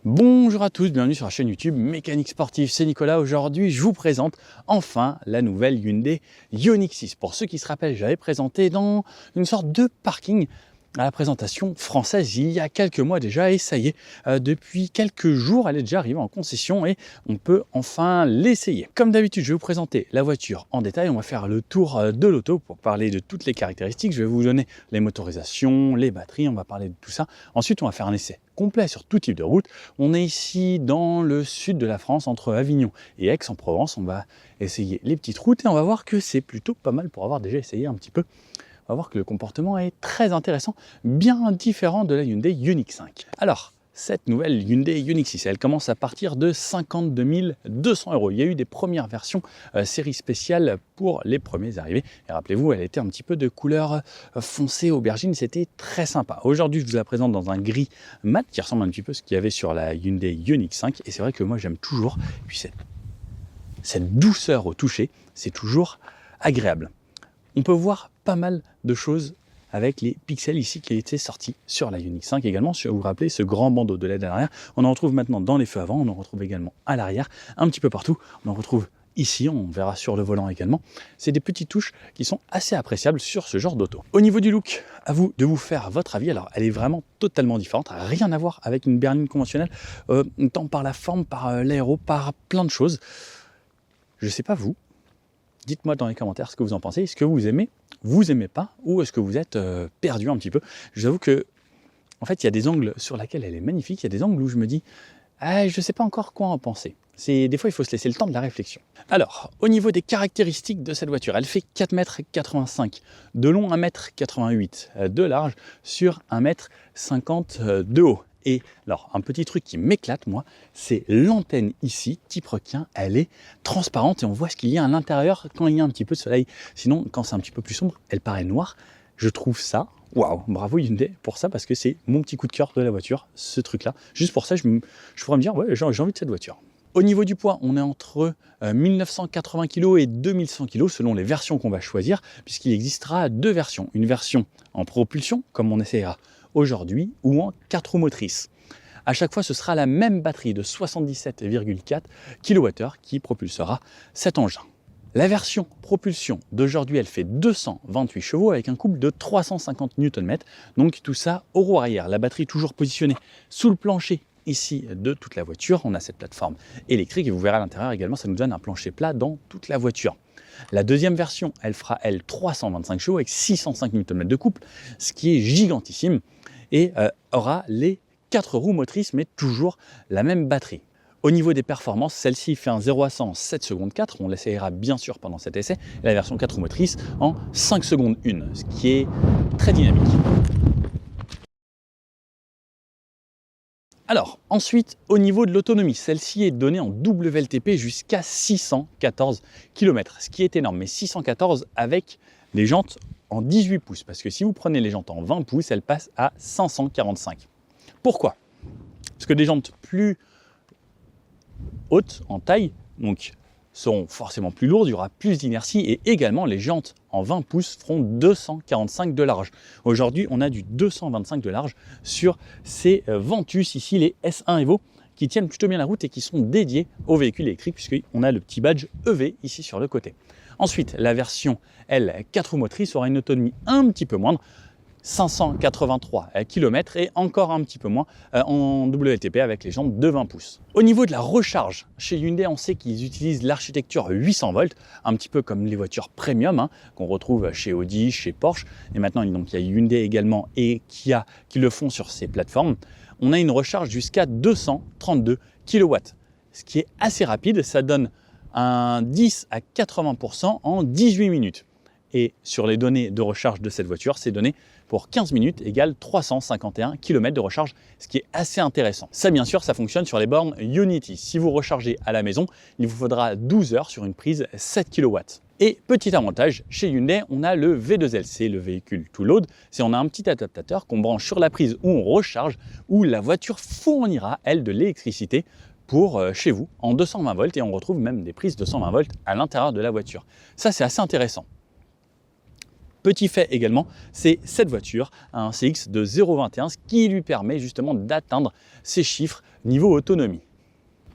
Bonjour à tous, bienvenue sur la chaîne YouTube Mécanique Sportive, c'est Nicolas. Aujourd'hui, je vous présente enfin la nouvelle Hyundai Ioniq 6. Pour ceux qui se rappellent, j'avais présenté dans une sorte de parking à la présentation française il y a quelques mois déjà, et ça y est, depuis quelques jours, elle est déjà arrivée en concession et on peut enfin l'essayer. Comme d'habitude, je vais vous présenter la voiture en détail. On va faire le tour de l'auto pour parler de toutes les caractéristiques. Je vais vous donner les motorisations, les batteries, on va parler de tout ça. Ensuite, on va faire un essai complet sur tout type de route. On est ici dans le sud de la France, entre Avignon et Aix-en-Provence. On va essayer les petites routes et on va voir que c'est plutôt pas mal pour avoir déjà essayé un petit peu. On va voir que le comportement est très intéressant, bien différent de la Hyundai Ioniq 5. Alors, cette nouvelle Hyundai Ioniq 6, elle commence à partir de 52 200 €. Il y a eu des premières versions série spéciale pour les premiers arrivés. Et rappelez-vous, elle était un petit peu de couleur foncée aubergine, c'était très sympa. Aujourd'hui, je vous la présente dans un gris mat qui ressemble un petit peu à ce qu'il y avait sur la Hyundai Ioniq 5. Et c'est vrai que moi, j'aime toujours. Et puis cette douceur au toucher, c'est toujours agréable. On peut voir pas mal de choses avec les pixels ici qui étaient sortis sur la Ioniq 5 également. Si vous vous rappelez, ce grand bandeau de LED à l'arrière, on en retrouve maintenant dans les feux avant, on en retrouve également à l'arrière, un petit peu partout. On en retrouve ici, on verra sur le volant également. C'est des petites touches qui sont assez appréciables sur ce genre d'auto. Au niveau du look, à vous de vous faire votre avis. Alors, elle est vraiment totalement différente, rien à voir avec une berline conventionnelle, tant par la forme, par l'aéro, par plein de choses. Je sais pas vous. Dites-moi dans les commentaires ce que vous en pensez. Est-ce que vous aimez pas, ou est-ce que vous êtes perdu un petit peu? Je vous avoue que, en fait, il y a des angles sur lesquels elle est magnifique, il y a des angles où je me dis, ah, je ne sais pas encore quoi en penser. Des fois, il faut se laisser le temps de la réflexion. Alors, au niveau des caractéristiques de cette voiture, elle fait 4,85 m de long, 1,88 m de large sur 1,50 m de haut. Et alors, un petit truc qui m'éclate, moi, c'est l'antenne ici, type requin, elle est transparente et on voit ce qu'il y a à l'intérieur quand il y a un petit peu de soleil. Sinon, quand c'est un petit peu plus sombre, elle paraît noire. Je trouve ça, waouh, bravo Hyundai pour ça, parce que c'est mon petit coup de cœur de la voiture, ce truc-là. Juste pour ça, je pourrais me dire, ouais, j'ai envie de cette voiture. Au niveau du poids, on est entre 1980 kg et 2100 kg selon les versions qu'on va choisir, puisqu'il existera deux versions. Une version en propulsion, comme on essaiera aujourd'hui, ou en 4 roues motrices. À chaque fois, ce sera la même batterie de 77,4 kWh qui propulsera cet engin. La version propulsion d'aujourd'hui, elle fait 228 chevaux avec un couple de 350 Nm. Donc tout ça au roue arrière. La batterie toujours positionnée sous le plancher ici de toute la voiture. On a cette plateforme électrique et vous verrez à l'intérieur également, ça nous donne un plancher plat dans toute la voiture. La deuxième version, elle fera, elle, 325 chevaux avec 605 Nm de couple, ce qui est gigantissime, et aura les 4 roues motrices, mais toujours la même batterie. Au niveau des performances, celle-ci fait un 0 à 100 en 7 secondes 4, on l'essayera bien sûr pendant cet essai, et la version 4 roues motrices en 5 secondes 1, ce qui est très dynamique. Alors, ensuite, au niveau de l'autonomie, celle-ci est donnée en WLTP jusqu'à 614 km, ce qui est énorme, mais 614 avec les jantes en 18 pouces, parce que si vous prenez les jantes en 20 pouces, elles passent à 545. Pourquoi? Parce que des jantes plus hautes en taille, donc seront forcément plus lourdes, il y aura plus d'inertie, et également les jantes en 20 pouces feront 245 de large. Aujourd'hui, on a du 225 de large sur ces Ventus, ici les S1 Evo, qui tiennent plutôt bien la route et qui sont dédiés aux véhicules électriques, puisqu'on a le petit badge EV ici sur le côté. Ensuite, la version L 4 roues motrices aura une autonomie un petit peu moindre, 583 km et encore un petit peu moins en WLTP avec les jantes de 20 pouces. Au niveau de la recharge, chez Hyundai, on sait qu'ils utilisent l'architecture 800 volts, un petit peu comme les voitures premium qu'on retrouve chez Audi, chez Porsche, et maintenant donc, il y a Hyundai également et Kia qui le font sur ces plateformes. On a une recharge jusqu'à 232 kW, ce qui est assez rapide, ça donne un 10 à 80% en 18 minutes. Et sur les données de recharge de cette voiture, c'est donné pour 15 minutes égale 351 km de recharge, ce qui est assez intéressant. Ça, bien sûr, ça fonctionne sur les bornes Ionity. Si vous rechargez à la maison, il vous faudra 12 heures sur une prise 7 kW. Et petit avantage, chez Hyundai, on a le V2L, c'est le véhicule to load. C'est on a un petit adaptateur qu'on branche sur la prise où on recharge, où la voiture fournira, elle, de l'électricité pour chez vous en 220 volts, et on retrouve même des prises de 120 volts à l'intérieur de la voiture. Ça, c'est assez intéressant. Petit fait également, c'est cette voiture, un CX de 0,21, ce qui lui permet justement d'atteindre ces chiffres niveau autonomie.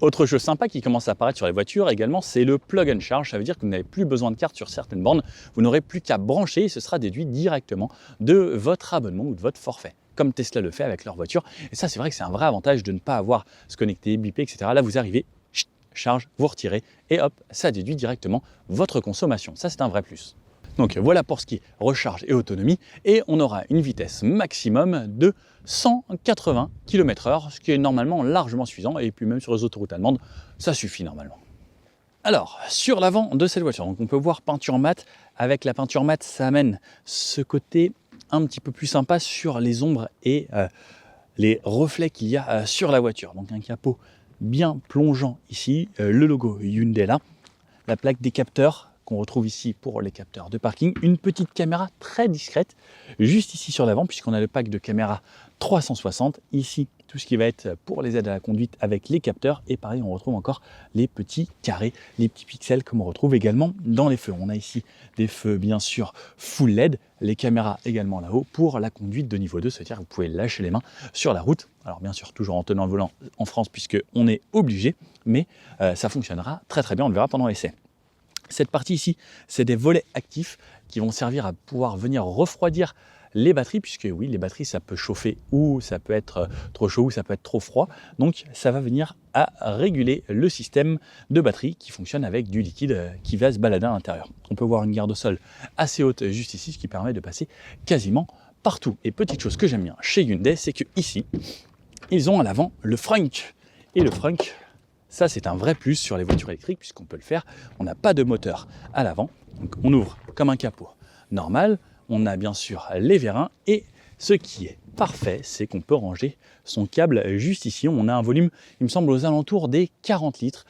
Autre chose sympa qui commence à apparaître sur les voitures également, c'est le plug and charge. Ça veut dire que vous n'avez plus besoin de carte sur certaines bornes, vous n'aurez plus qu'à brancher et ce sera déduit directement de votre abonnement ou de votre forfait, comme Tesla le fait avec leur voiture. Et ça, c'est vrai que c'est un vrai avantage de ne pas avoir se connecter, biper, etc. Là, vous arrivez, charge, vous retirez et hop, ça déduit directement votre consommation. Ça, c'est un vrai plus. Donc voilà pour ce qui est recharge et autonomie, et on aura une vitesse maximum de 180 km/h, ce qui est normalement largement suffisant, et puis même sur les autoroutes allemandes, ça suffit normalement. Alors, sur l'avant de cette voiture, donc on peut voir peinture mate. Avec la peinture mate, ça amène ce côté un petit peu plus sympa sur les ombres et les reflets qu'il y a sur la voiture. Donc un capot bien plongeant ici, le logo Hyundai là, la plaque des capteurs qu'on retrouve ici pour les capteurs de parking, une petite caméra très discrète juste ici sur l'avant puisqu'on a le pack de caméra 360, ici tout ce qui va être pour les aides à la conduite avec les capteurs, et pareil on retrouve encore les petits carrés, les petits pixels comme on retrouve également dans les feux. On a ici des feux bien sûr full LED, les caméras également là-haut pour la conduite de niveau 2, c'est-à-dire que vous pouvez lâcher les mains sur la route, alors bien sûr toujours en tenant le volant en France puisque on est obligé, mais ça fonctionnera très très bien, on le verra pendant l'essai. Cette partie ici, c'est des volets actifs qui vont servir à pouvoir venir refroidir les batteries, puisque oui, les batteries, ça peut chauffer ou ça peut être trop chaud ou ça peut être trop froid. Donc, ça va venir à réguler le système de batterie qui fonctionne avec du liquide qui va se balader à l'intérieur. On peut voir une garde au sol assez haute juste ici, ce qui permet de passer quasiment partout. Et petite chose que j'aime bien chez Hyundai, c'est que ici, ils ont à l'avant le frunk. Et le frunk, ça, c'est un vrai plus sur les voitures électriques puisqu'on peut le faire. On n'a pas de moteur à l'avant. Donc, on ouvre comme un capot normal. On a bien sûr les vérins et ce qui est parfait, c'est qu'on peut ranger son câble juste ici. On a un volume, il me semble, aux alentours des 40 litres.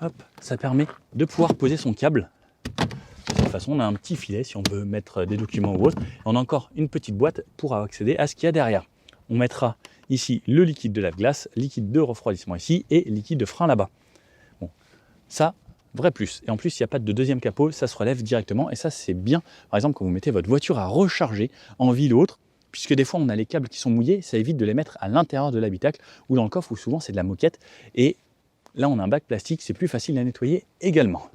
Hop, ça permet de pouvoir poser son câble. De cette façon, on a un petit filet si on veut mettre des documents ou autre. On a encore une petite boîte pour accéder à ce qu'il y a derrière. On mettra ici le liquide de lave-glace, liquide de refroidissement ici et liquide de frein là-bas. Bon, ça, vrai plus. Et en plus, il n'y a pas de deuxième capot, ça se relève directement. Et ça, c'est bien, par exemple, quand vous mettez votre voiture à recharger en ville ou autre, puisque des fois, on a les câbles qui sont mouillés, ça évite de les mettre à l'intérieur de l'habitacle ou dans le coffre où souvent c'est de la moquette. Et là, on a un bac plastique, c'est plus facile à nettoyer également.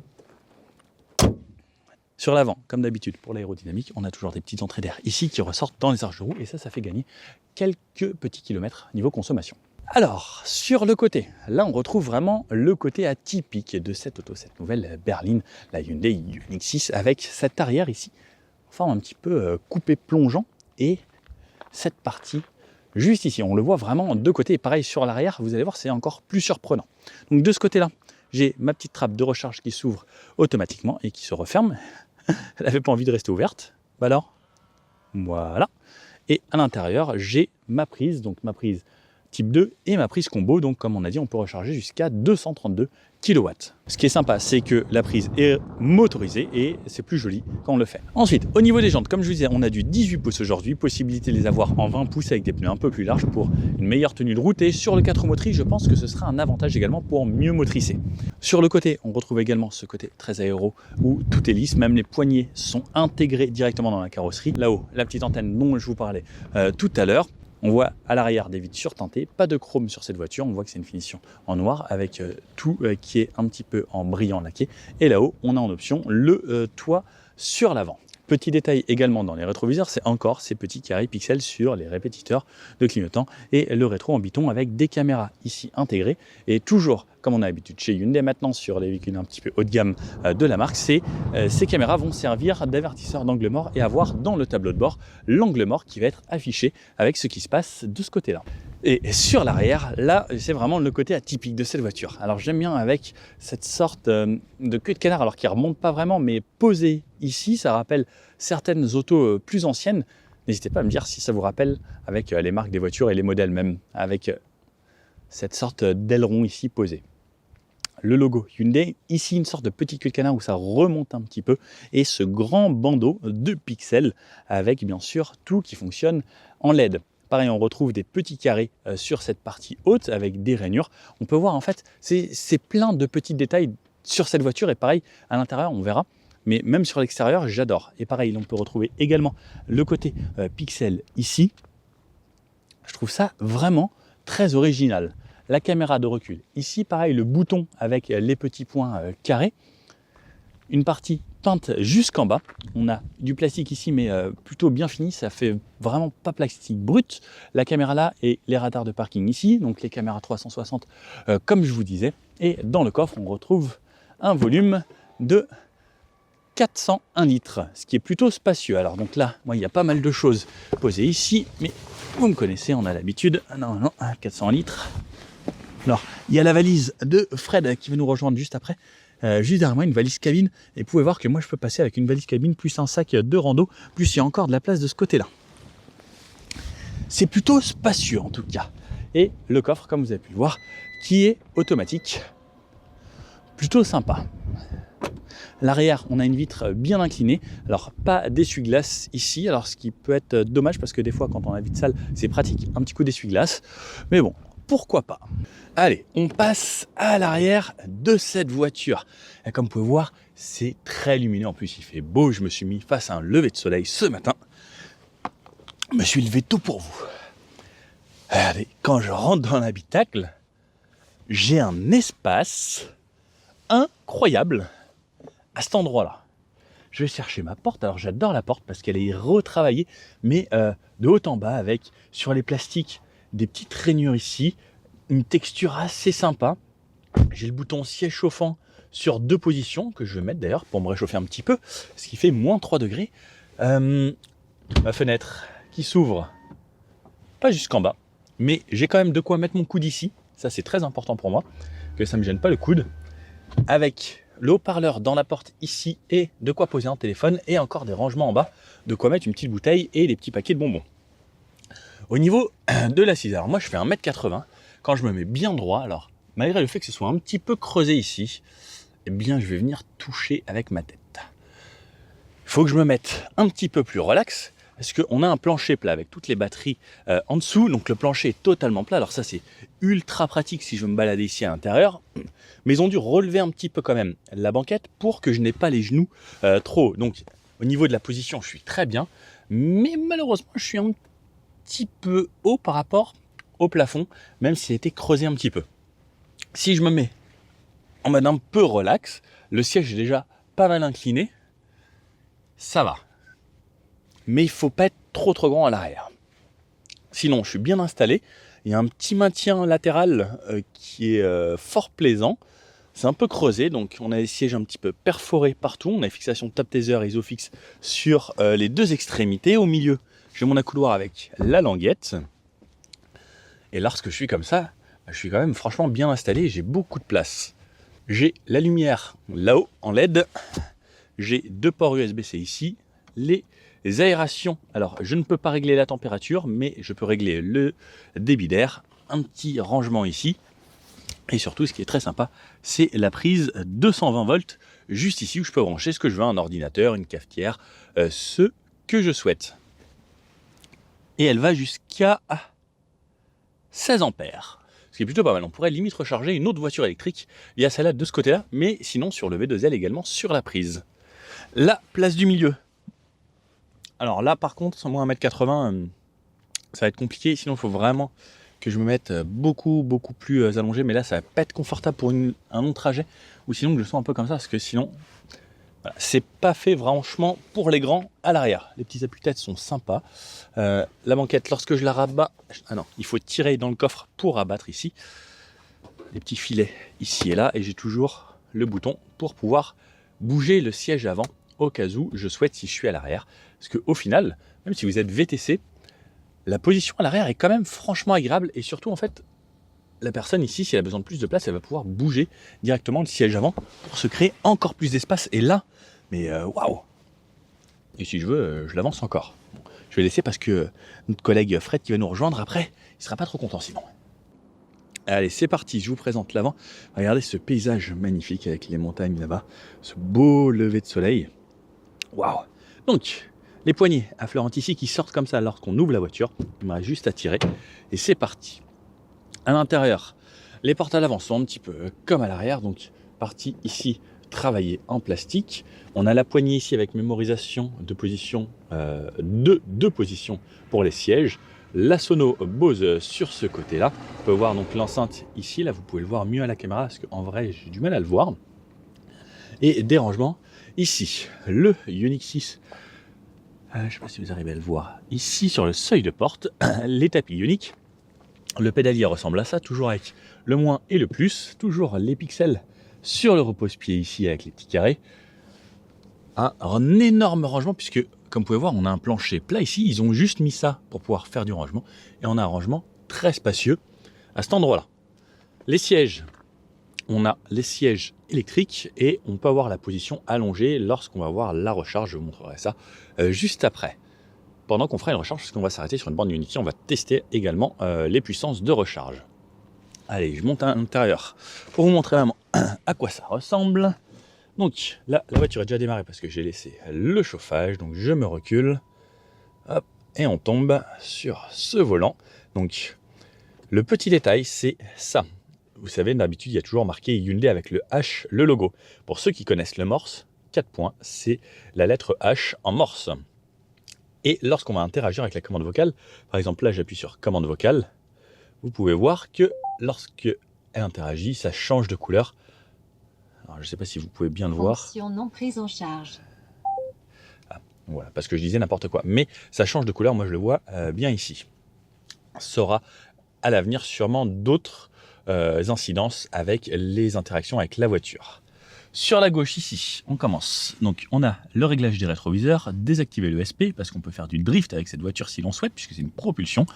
Sur l'avant, comme d'habitude pour l'aérodynamique, on a toujours des petites entrées d'air ici qui ressortent dans les arches de roue et ça fait gagner quelques petits kilomètres niveau consommation. Alors, sur le côté, là on retrouve vraiment le côté atypique de cette auto, cette nouvelle berline, la Hyundai Ioniq 6 avec cette arrière ici, enfin un petit peu coupé plongeant et cette partie juste ici. On le voit vraiment de deux côtés et pareil sur l'arrière, vous allez voir c'est encore plus surprenant. Donc de ce côté-là, j'ai ma petite trappe de recharge qui s'ouvre automatiquement et qui se referme. Elle n'avait pas envie de rester ouverte. Bah alors, voilà. Et à l'intérieur, j'ai ma prise, donc ma prise type 2 et ma prise combo. Donc comme on a dit, on peut recharger jusqu'à 232 kW. Ce qui est sympa, c'est que la prise est motorisée et c'est plus joli quand on le fait. Ensuite, au niveau des jantes, comme je vous disais, on a du 18 pouces aujourd'hui, possibilité de les avoir en 20 pouces avec des pneus un peu plus larges pour une meilleure tenue de route. Et sur le 4 roues motrices, je pense que ce sera un avantage également pour mieux motricer. Sur le côté, on retrouve également ce côté très aéro où tout est lisse, même les poignées sont intégrées directement dans la carrosserie. Là-haut, la petite antenne dont je vous parlais tout à l'heure. On voit à l'arrière des vitres surteintées, pas de chrome sur cette voiture, on voit que c'est une finition en noir avec tout qui est un petit peu en brillant laqué. Et là-haut, on a en option le toit sur l'avant. Petit détail également dans les rétroviseurs, c'est encore ces petits carrés pixels sur les répétiteurs de clignotants et le rétro en biton avec des caméras ici intégrées. Et toujours, comme on a l'habitude chez Hyundai maintenant sur les véhicules un petit peu haut de gamme de la marque, ces caméras vont servir d'avertisseur d'angle mort et avoir dans le tableau de bord l'angle mort qui va être affiché avec ce qui se passe de ce côté-là. Et sur l'arrière, là, c'est vraiment le côté atypique de cette voiture. Alors j'aime bien avec cette sorte de queue de canard, alors qui ne remonte pas vraiment, mais posée ici, ça rappelle certaines autos plus anciennes. N'hésitez pas à me dire si ça vous rappelle avec les marques des voitures et les modèles même, avec cette sorte d'aileron ici posé. Le logo Hyundai, ici une sorte de petit queue de canard où ça remonte un petit peu, et ce grand bandeau de pixels avec bien sûr tout qui fonctionne en LED. Pareil, on retrouve des petits carrés sur cette partie haute avec des rainures. On peut voir en fait, c'est plein de petits détails sur cette voiture et pareil, à l'intérieur, on verra, mais même sur l'extérieur, j'adore. Et pareil, on peut retrouver également le côté pixel ici. Je trouve ça vraiment très original. La caméra de recul. Ici, pareil, le bouton avec les petits points carrés. Une partie peinte jusqu'en bas. On a du plastique ici, mais plutôt bien fini. Ça fait vraiment pas plastique brut. La caméra là et les radars de parking ici. Donc les caméras 360, comme je vous disais. Et dans le coffre, on retrouve un volume de 401 litres, ce qui est plutôt spacieux. Alors donc là, moi, il y a pas mal de choses posées ici, mais vous me connaissez, on a l'habitude. Non, 400 litres. Alors, il y a la valise de Fred qui va nous rejoindre juste après. Juste derrière moi, une valise cabine. Et vous pouvez voir que moi, je peux passer avec une valise cabine, plus un sac de rando, plus il y a encore de la place de ce côté-là. C'est plutôt spacieux en tout cas. Et le coffre, comme vous avez pu le voir, qui est automatique. Plutôt sympa. L'arrière, on a une vitre bien inclinée. Alors, pas d'essuie-glace ici. Alors, ce qui peut être dommage parce que des fois, quand on a la vitre sale, c'est pratique. Un petit coup d'essuie-glace. Mais bon, pourquoi pas. Allez, on passe à l'arrière de cette voiture. Et comme vous pouvez voir, c'est très lumineux. En plus, il fait beau. Je me suis mis face à un lever de soleil ce matin. Je me suis levé tôt pour vous. Regardez, quand je rentre dans l'habitacle, j'ai un espace incroyable à cet endroit-là. Je vais chercher ma porte. Alors, j'adore la porte parce qu'elle est retravaillée, mais de haut en bas avec, sur les plastiques, des petites rainures ici. Une texture assez sympa. J'ai le bouton siège chauffant sur 2 positions que je vais mettre d'ailleurs pour me réchauffer un petit peu, ce qui fait moins 3 degrés. Ma fenêtre qui s'ouvre pas jusqu'en bas, mais j'ai quand même de quoi mettre mon coude ici. Ça, c'est très important pour moi, que ça ne me gêne pas le coude. Avec le haut-parleur dans la porte ici et de quoi poser un téléphone et encore des rangements en bas, de quoi mettre une petite bouteille et des petits paquets de bonbons. Au niveau de l'assise, alors moi je fais 1m80. Quand je me mets bien droit, alors malgré le fait que ce soit un petit peu creusé ici, eh bien je vais venir toucher avec ma tête. Il faut que je me mette un petit peu plus relax, parce qu'on a un plancher plat avec toutes les batteries en dessous, donc le plancher est totalement plat. Alors ça c'est ultra pratique si je veux me balader ici à l'intérieur, mais ils ont dû relever un petit peu quand même la banquette pour que je n'ai pas les genoux trop hauts. Donc au niveau de la position, je suis très bien, mais malheureusement je suis un petit peu haut par rapport au plafond, même s'il était creusé un petit peu. Si je me mets en mode un peu relax, le siège est déjà pas mal incliné, ça va. Mais il faut pas être trop grand à l'arrière. Sinon, je suis bien installé. Il y a un petit maintien latéral qui est fort plaisant. C'est un peu creusé, donc on a des sièges un petit peu perforés partout. On a une fixation top taser et isofix sur les 2 extrémités. Au milieu, j'ai mon accoudoir avec la languette. Et lorsque je suis comme ça, je suis quand même franchement bien installé. J'ai beaucoup de place. J'ai la lumière là-haut en LED. J'ai 2 ports USB-C ici. Les aérations. Alors, je ne peux pas régler la température, mais je peux régler le débit d'air. Un petit rangement ici. Et surtout, ce qui est très sympa, c'est la prise 220 volts juste ici où je peux brancher ce que je veux, un ordinateur, une cafetière, ce que je souhaite. Et elle va jusqu'à 16 ampères. Ce qui est plutôt pas mal. On pourrait limite recharger une autre voiture électrique via celle-là de ce côté-là, mais sinon sur le V2L également sur la prise. La place du milieu. Alors là, par contre, sans moi 1m80, ça va être compliqué. Sinon, il faut vraiment que je me mette beaucoup plus allongé. Mais là, ça va pas être confortable pour un long trajet. Ou sinon, que je sois un peu comme ça, parce que sinon, voilà, c'est pas fait franchement pour les grands à l'arrière. Les petits appuis-têtes sont sympas. La banquette, lorsque je la rabats, ah non, il faut tirer dans le coffre pour abattre ici. Les petits filets ici et là, et j'ai toujours le bouton pour pouvoir bouger le siège avant au cas où je souhaite si je suis à l'arrière. Parce qu'au final, même si vous êtes VTC, la position à l'arrière est quand même franchement agréable, et surtout en fait, la personne ici, si elle a besoin de plus de place, elle va pouvoir bouger directement le siège avant pour se créer encore plus d'espace. Et là, mais waouh! Et si je veux, je l'avance encore. Bon, je vais laisser parce que notre collègue Fred qui va nous rejoindre après, il sera pas trop content sinon. Allez, c'est parti, je vous présente l'avant. Regardez ce paysage magnifique avec les montagnes là-bas, ce beau lever de soleil. Waouh! Donc, les poignées affleurantes ici qui sortent comme ça lorsqu'on ouvre la voiture. Il me reste juste à tirer et c'est parti. À l'intérieur, les portes à l'avant sont un petit peu comme à l'arrière, donc partie ici travaillé en plastique. On a la poignée ici avec mémorisation de position, deux positions pour les sièges. La sono Bose sur ce côté-là. On peut voir donc l'enceinte ici. Là, vous pouvez le voir mieux à la caméra parce qu'en vrai, j'ai du mal à le voir. Et des rangements ici. Le Ioniq 6. Je ne sais pas si vous arrivez à le voir. Ici, sur le seuil de porte, les tapis Ioniq. Le pédalier ressemble à ça, toujours avec le moins et le plus. Toujours les pixels sur le repose-pied ici avec les petits carrés. Un énorme rangement puisque, comme vous pouvez voir, on a un plancher plat ici. Ils ont juste mis ça pour pouvoir faire du rangement. Et on a un rangement très spacieux à cet endroit-là. Les sièges. On a les sièges électriques et on peut avoir la position allongée lorsqu'on va voir la recharge. Je vous montrerai ça juste après. Pendant qu'on fera une recharge, parce qu'on va s'arrêter sur une borne Unity, on va tester également les puissances de recharge. Allez, je monte à l'intérieur pour vous montrer vraiment à quoi ça ressemble. Donc là, la voiture est déjà démarrée parce que j'ai laissé le chauffage, donc je me recule. Hop, et on tombe sur ce volant. Donc le petit détail, c'est ça. Vous savez, d'habitude, il y a toujours marqué Hyundai avec le H, le logo. Pour ceux qui connaissent le morse, 4 points, c'est la lettre H en morse. Et lorsqu'on va interagir avec la commande vocale, par exemple là j'appuie sur commande vocale, vous pouvez voir que lorsque elle interagit, ça change de couleur. Alors je ne sais pas si vous pouvez bien le voir. Fonction non prise en charge. Voilà, parce que je disais n'importe quoi. Mais ça change de couleur, moi je le vois bien ici. Ça aura à l'avenir sûrement d'autres incidences avec les interactions avec la voiture. Sur la gauche ici, on commence. Donc on a le réglage des rétroviseurs, désactiver le SP parce qu'on peut faire du drift avec cette voiture si l'on souhaite puisque c'est une propulsion.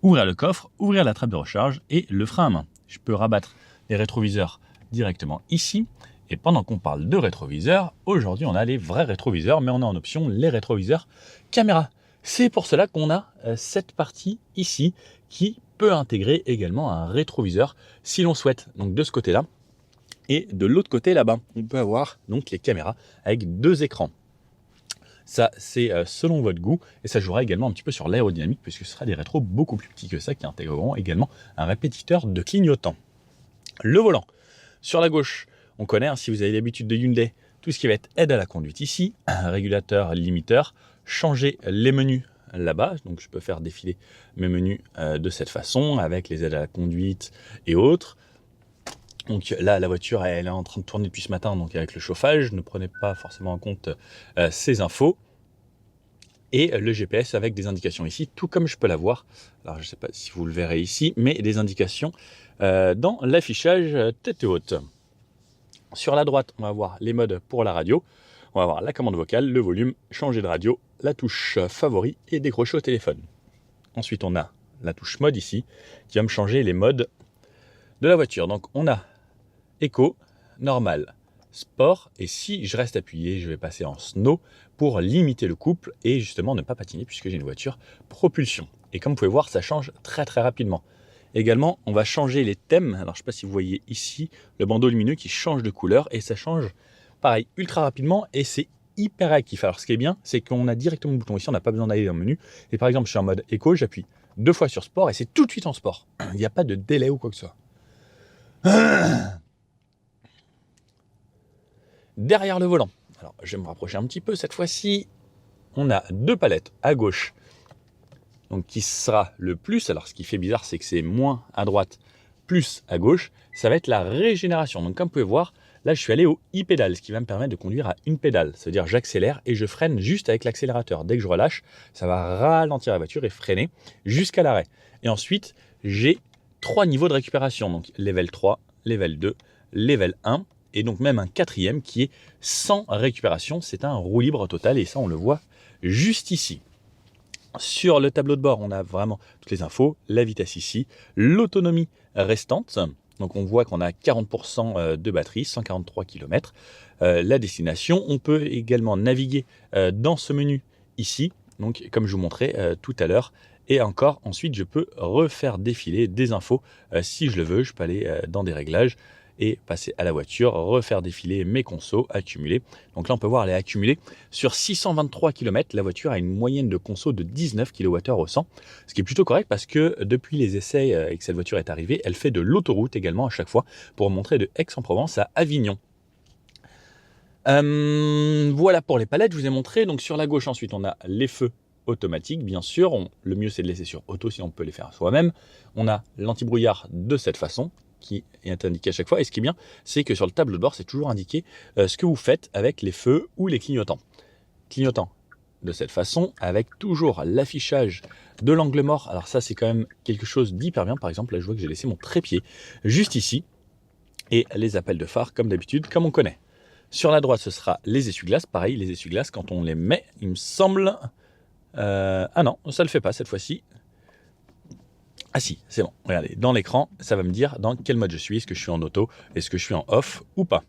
Ouvrir le coffre, ouvrir la trappe de recharge et le frein à main. Je peux rabattre les rétroviseurs directement ici. Et pendant qu'on parle de rétroviseurs, aujourd'hui on a les vrais rétroviseurs, mais on a en option les rétroviseurs caméra. C'est pour cela qu'on a cette partie ici qui peut intégrer également un rétroviseur si l'on souhaite. Donc de ce côté-là. Et de l'autre côté là-bas, on peut avoir donc les caméras avec 2 écrans. Ça, c'est selon votre goût et ça jouera également un petit peu sur l'aérodynamique puisque ce sera des rétros beaucoup plus petits que ça qui intégreront également un répétiteur de clignotant. Le volant. Sur la gauche, on connaît, hein, si vous avez l'habitude de Hyundai, tout ce qui va être aide à la conduite ici, régulateur, limiteur, changer les menus là-bas. Donc je peux faire défiler mes menus de cette façon avec les aides à la conduite et autres. Donc là, la voiture, elle est en train de tourner depuis ce matin, donc avec le chauffage, ne prenez pas forcément en compte ces infos. Et le GPS avec des indications ici, tout comme je peux l'avoir. Alors je ne sais pas si vous le verrez ici, mais des indications dans l'affichage tête haute. Sur la droite, on va voir les modes pour la radio. On va voir la commande vocale, le volume, changer de radio, la touche favori et décrocher au téléphone. Ensuite, on a la touche mode ici, qui va me changer les modes de la voiture. Donc on a Eco, normal, sport, et si je reste appuyé, je vais passer en snow pour limiter le couple et justement ne pas patiner puisque j'ai une voiture propulsion. Et comme vous pouvez voir, ça change très très rapidement. Également, on va changer les thèmes. Alors je ne sais pas si vous voyez ici le bandeau lumineux qui change de couleur et ça change pareil ultra rapidement et c'est hyper réactif. Alors ce qui est bien, c'est qu'on a directement le bouton ici, on n'a pas besoin d'aller dans le menu. Et par exemple, je suis en mode Eco, j'appuie 2 fois sur sport et c'est tout de suite en sport. Il n'y a pas de délai ou quoi que ce soit. Derrière le volant, alors je vais me rapprocher un petit peu cette fois-ci, on a 2 palettes à gauche, donc qui sera le plus. Alors ce qui fait bizarre, c'est que c'est moins à droite, plus à gauche, ça va être la régénération. Donc comme vous pouvez voir, là je suis allé au e-pédale, ce qui va me permettre de conduire à une pédale. Ça veut dire j'accélère et je freine juste avec l'accélérateur. Dès que je relâche, ça va ralentir la voiture et freiner jusqu'à l'arrêt. Et ensuite, j'ai 3 niveaux de récupération, donc level 3, level 2, level 1, et donc même un 4e qui est sans récupération. C'est un roue libre total et ça on le voit juste ici. Sur le tableau de bord, on a vraiment toutes les infos, la vitesse ici, l'autonomie restante. Donc on voit qu'on a 40% de batterie, 143 km. La destination, on peut également naviguer dans ce menu ici, donc comme je vous montrais tout à l'heure. Et encore, ensuite, je peux refaire défiler des infos si je le veux. Je peux aller dans des réglages et passer à la voiture, refaire défiler mes consos, accumuler. Donc là, on peut voir les accumuler. Sur 623 km, la voiture a une moyenne de conso de 19 kWh au 100, ce qui est plutôt correct parce que depuis les essais et que cette voiture est arrivée, elle fait de l'autoroute également à chaque fois pour montrer de Aix-en-Provence à Avignon. Voilà pour les palettes, je vous ai montré. Donc sur la gauche, ensuite, on a les feux automatiques, bien sûr. Le mieux, c'est de laisser sur auto, sinon on peut les faire soi-même. On a l'anti-brouillard de cette façon, qui est indiqué à chaque fois. Et ce qui est bien, c'est que sur le tableau de bord, c'est toujours indiqué ce que vous faites avec les feux ou les clignotants. Clignotants de cette façon, avec toujours l'affichage de l'angle mort. Alors ça, c'est quand même quelque chose d'hyper bien. Par exemple, là, je vois que j'ai laissé mon trépied juste ici. Et les appels de phare, comme d'habitude, comme on connaît. Sur la droite, ce sera les essuie-glaces. Pareil, les essuie-glaces, quand on les met, il me semble... ah non, ça ne le fait pas cette fois-ci. Ah si, c'est bon. Regardez, dans l'écran, ça va me dire dans quel mode je suis. Est-ce que je suis en auto? Est-ce que je suis en off ou pas?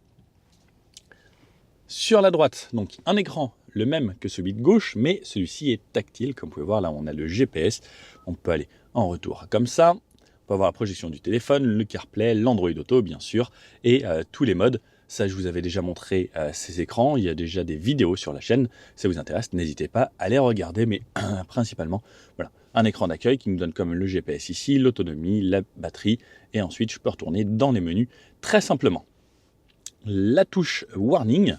Sur la droite, donc un écran, le même que celui de gauche, mais celui-ci est tactile. Comme vous pouvez voir, là, on a le GPS. On peut aller en retour comme ça. On peut avoir la projection du téléphone, le CarPlay, l'Android Auto, bien sûr, et tous les modes. Ça, je vous avais déjà montré ces écrans. Il y a déjà des vidéos sur la chaîne. Si ça vous intéresse, n'hésitez pas à les regarder. Mais principalement, voilà, un écran d'accueil qui nous donne comme le GPS ici, l'autonomie, la batterie. Et ensuite, je peux retourner dans les menus très simplement. La touche Warning.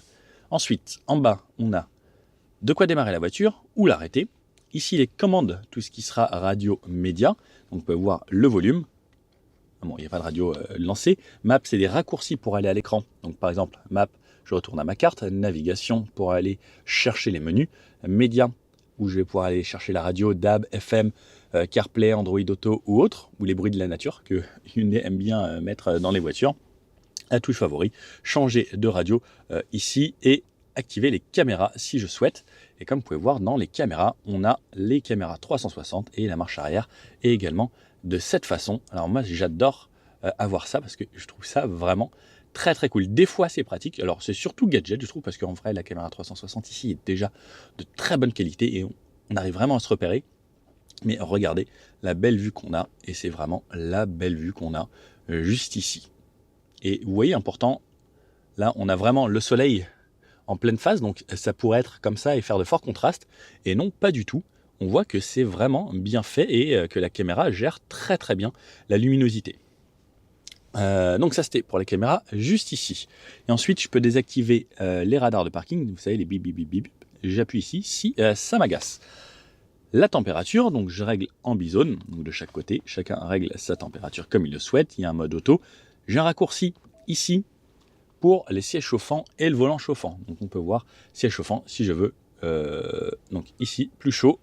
Ensuite, en bas, on a de quoi démarrer la voiture ou l'arrêter. Ici, les commandes, tout ce qui sera radio média. Donc, on peut voir le volume. Bon, il n'y a pas de radio lancée. Map, c'est des raccourcis pour aller à l'écran. Donc, par exemple, Map, je retourne à ma carte. Navigation, pour aller chercher les menus. Média, où je vais pouvoir aller chercher la radio, DAB, FM, CarPlay, Android Auto ou autre, ou les bruits de la nature que Hyundai aime bien mettre dans les voitures. La touche favori, changer de radio ici et activer les caméras si je souhaite. Et comme vous pouvez voir, dans les caméras, on a les caméras 360 et la marche arrière, et également de cette façon. Alors moi, j'adore avoir ça parce que je trouve ça vraiment très très cool. Des fois, c'est pratique. Alors c'est surtout gadget, je trouve, parce qu'en vrai, la caméra 360 ici est déjà de très bonne qualité et on arrive vraiment à se repérer. Mais regardez la belle vue qu'on a, et c'est vraiment la belle vue qu'on a juste ici. Et vous voyez, important, là, on a vraiment le soleil en pleine phase, donc ça pourrait être comme ça et faire de forts contrastes. Et non, pas du tout. On voit que c'est vraiment bien fait et que la caméra gère très très bien la luminosité. Donc ça, c'était pour la caméra juste ici. Et ensuite, je peux désactiver les radars de parking. Vous savez, les bip bip bip bip. J'appuie ici si ça m'agace. La température, donc je règle en bizone, donc de chaque côté, chacun règle sa température comme il le souhaite. Il y a un mode auto. J'ai un raccourci ici pour les sièges chauffants et le volant chauffant. Donc on peut voir siège chauffant si je veux. Donc ici, plus chaud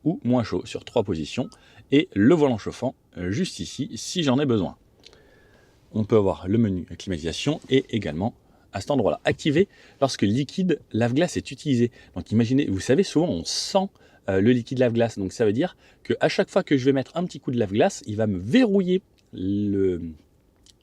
ou moins chaud sur 3 positions. Et le volant chauffant juste ici si j'en ai besoin. On peut avoir le menu climatisation et également à cet endroit-là, activé lorsque le liquide lave-glace est utilisé. Donc imaginez, vous savez, souvent on sent le liquide lave-glace. Donc ça veut dire qu'à chaque fois que je vais mettre un petit coup de lave-glace, il va me verrouiller le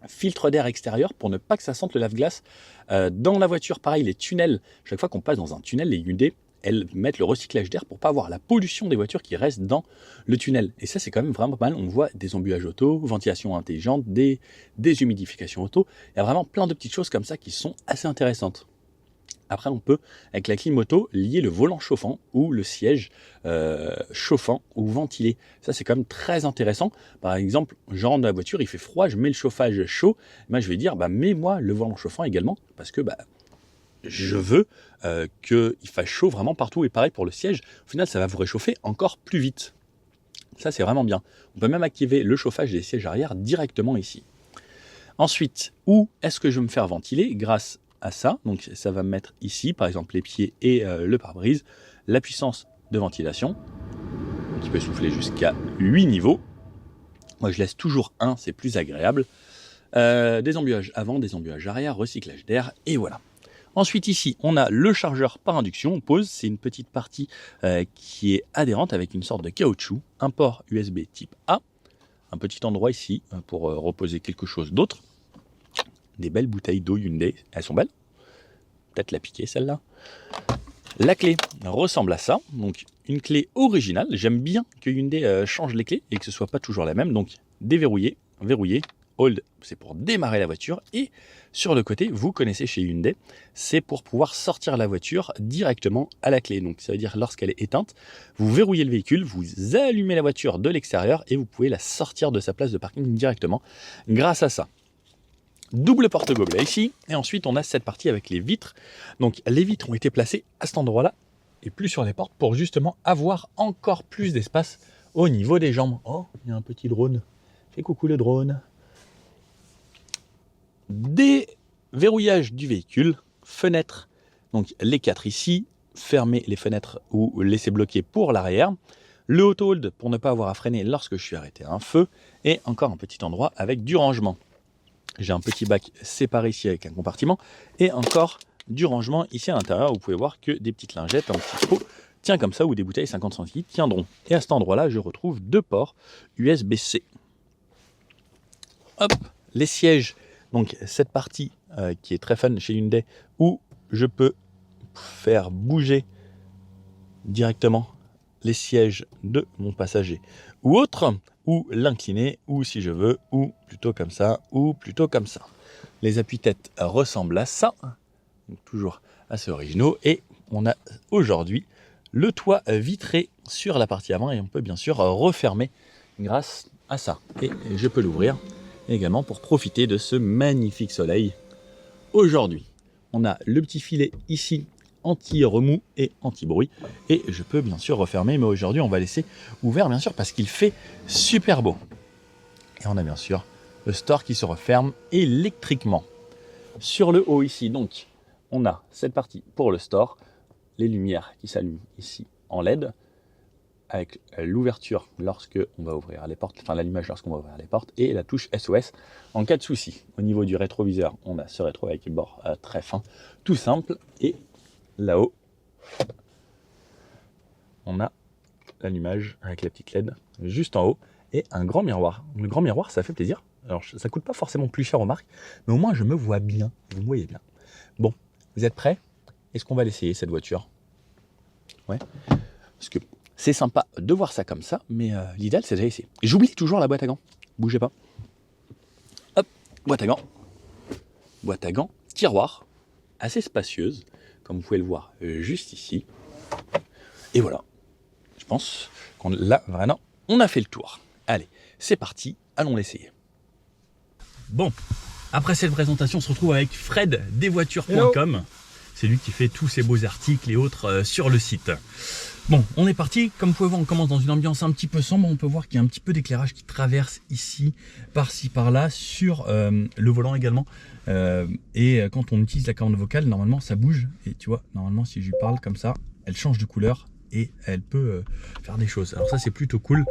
filtre d'air extérieur pour ne pas que ça sente le lave-glace dans la voiture. Pareil, les tunnels, chaque fois qu'on passe dans un tunnel, les Hyundai, elles mettent le recyclage d'air pour pas avoir la pollution des voitures qui restent dans le tunnel. Et ça, c'est quand même vraiment pas mal. On voit des embuages auto, ventilation intelligente, des déshumidifications auto. Il y a vraiment plein de petites choses comme ça qui sont assez intéressantes. Après, on peut, avec la clim auto, lier le volant chauffant ou le siège chauffant ou ventilé. Ça, c'est quand même très intéressant. Par exemple, je rentre dans la voiture, il fait froid, je mets le chauffage chaud. Moi, je vais dire, mets-moi le volant chauffant également, parce que je veux qu'il fasse chaud vraiment partout. Et pareil pour le siège, au final, ça va vous réchauffer encore plus vite. Ça, c'est vraiment bien. On peut même activer le chauffage des sièges arrière directement ici. Ensuite, où est-ce que je vais me faire ventiler grâce à ça? Donc ça va me mettre ici, par exemple les pieds et le pare-brise, la puissance de ventilation, qui peut souffler jusqu'à 8 niveaux. Moi je laisse toujours 1, c'est plus agréable. Des embuages avant, des embuages arrière, recyclage d'air, et voilà. Ensuite ici, on a le chargeur par induction, on pose, c'est une petite partie qui est adhérente avec une sorte de caoutchouc, un port USB type A, un petit endroit ici pour reposer quelque chose d'autre. Des belles bouteilles d'eau Hyundai, elles sont belles. Peut-être la piquer celle-là. La clé ressemble à ça, donc une clé originale. J'aime bien que Hyundai change les clés et que ce soit pas toujours la même. Donc déverrouiller, verrouiller, hold, c'est pour démarrer la voiture. Et sur le côté, vous connaissez chez Hyundai, c'est pour pouvoir sortir la voiture directement à la clé. Donc ça veut dire lorsqu'elle est éteinte, vous verrouillez le véhicule, vous allumez la voiture de l'extérieur et vous pouvez la sortir de sa place de parking directement grâce à ça. Double porte-gobelet ici, et ensuite on a cette partie avec les vitres. Donc les vitres ont été placées à cet endroit-là, et plus sur les portes, pour justement avoir encore plus d'espace au niveau des jambes. Oh, il y a un petit drone. Fais coucou le drone. Déverrouillage du véhicule, fenêtres, donc les 4 ici, fermer les fenêtres ou laisser bloquer pour l'arrière. Le auto hold pour ne pas avoir à freiner lorsque je suis arrêté à un feu, et encore un petit endroit avec du rangement. J'ai un petit bac séparé ici avec un compartiment et encore du rangement ici à l'intérieur. Vous pouvez voir que des petites lingettes, un petit pot tient comme ça, ou des bouteilles 50 centilitres tiendront. Et à cet endroit-là, je retrouve 2 ports USB-C. Hop, les sièges. Donc cette partie qui est très fun chez Hyundai, où je peux faire bouger directement les sièges de mon passager ou autre, ou l'incliner, ou si je veux, ou plutôt comme ça, ou plutôt comme ça. Les appuis-têtes ressemblent à ça, donc toujours assez originaux, et on a aujourd'hui le toit vitré sur la partie avant, et on peut bien sûr refermer grâce à ça. Et je peux l'ouvrir également pour profiter de ce magnifique soleil. Aujourd'hui, on a le petit filet ici, anti-remous et anti-bruit, et je peux bien sûr refermer, mais aujourd'hui on va laisser ouvert bien sûr parce qu'il fait super beau. Et on a bien sûr le store qui se referme électriquement. Sur le haut ici, donc on a cette partie pour le store, les lumières qui s'allument ici en LED, avec l'ouverture lorsque on va ouvrir les portes, enfin l'allumage lorsqu'on va ouvrir les portes, et la touche SOS en cas de souci. Au niveau du rétroviseur, on a ce rétro avec les bords très fins, tout simple, et là-haut, on a l'allumage avec la petite LED juste en haut et un grand miroir. Le grand miroir, ça fait plaisir. Alors, ça coûte pas forcément plus cher aux marques, mais au moins je me vois bien. Vous me voyez bien. Bon, vous êtes prêts? Est-ce qu'on va l'essayer cette voiture? Ouais. Parce que c'est sympa de voir ça comme ça, mais l'idéal c'est d'essayer. J'oublie toujours la boîte à gants. Bougez pas. Hop, boîte à gants. Boîte à gants, tiroir, assez spacieuse, comme vous pouvez le voir juste ici. Et voilà, je pense qu'on là, vraiment, on a fait le tour. Allez, c'est parti, allons l'essayer. Bon, après cette présentation, on se retrouve avec Fred desvoitures.com. C'est lui qui fait tous ces beaux articles et autres sur le site. Bon, on est parti. Comme vous pouvez voir, on commence dans une ambiance un petit peu sombre. On peut voir qu'il y a un petit peu d'éclairage qui traverse ici, par-ci, par-là, sur le volant également. Et quand on utilise la commande vocale, normalement, ça bouge. Et tu vois, normalement, si je lui parle comme ça, elle change de couleur et elle peut faire des choses. Alors ça, c'est plutôt cool.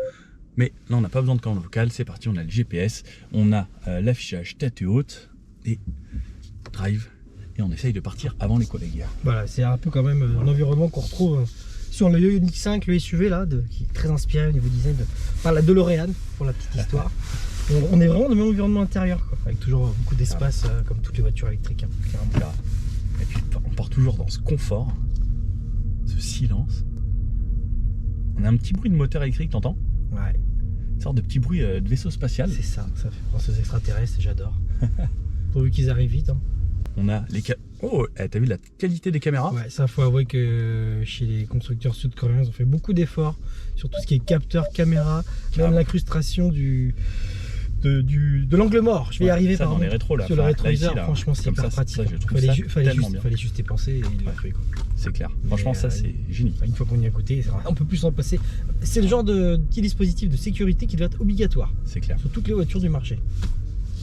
Mais là, on n'a pas besoin de commande vocale. C'est parti, on a le GPS, on a l'affichage tête haute et drive. Et on essaye de partir avant les collègues. Voilà, c'est un peu quand même un environnement qu'on retrouve sur le Ioniq 5, le SUV là, qui est très inspiré au niveau design par la DeLorean, pour la petite histoire. On est vraiment dans le même environnement intérieur, quoi, avec toujours beaucoup d'espace, comme toutes les voitures électriques. Hein, et puis on part toujours dans ce confort, ce silence. On a un petit bruit de moteur électrique, t'entends? Ouais. Une sorte de petit bruit de vaisseau spatial. C'est ça fait penser aux extraterrestres et j'adore. Pourvu qu'ils arrivent vite. Hein. On a les oh, t'as vu la qualité des caméras? Ouais, ça faut avouer que chez les constructeurs sud-coréens, ils ont fait beaucoup d'efforts sur tout ce qui est capteur, caméra, même l'incrustation de l'angle mort. Je vais y arriver ça, par dans les rétros, là. sur le rétroviseur. Là, franchement, c'est hyper pratique. Fallait juste y penser et il l'a fait. C'est clair. Franchement, ça c'est génial. Une fois qu'on y est à côté, on peut plus s'en passer. C'est le genre de petit dispositif de sécurité qui doit être obligatoire. C'est clair. Sur toutes les voitures du marché.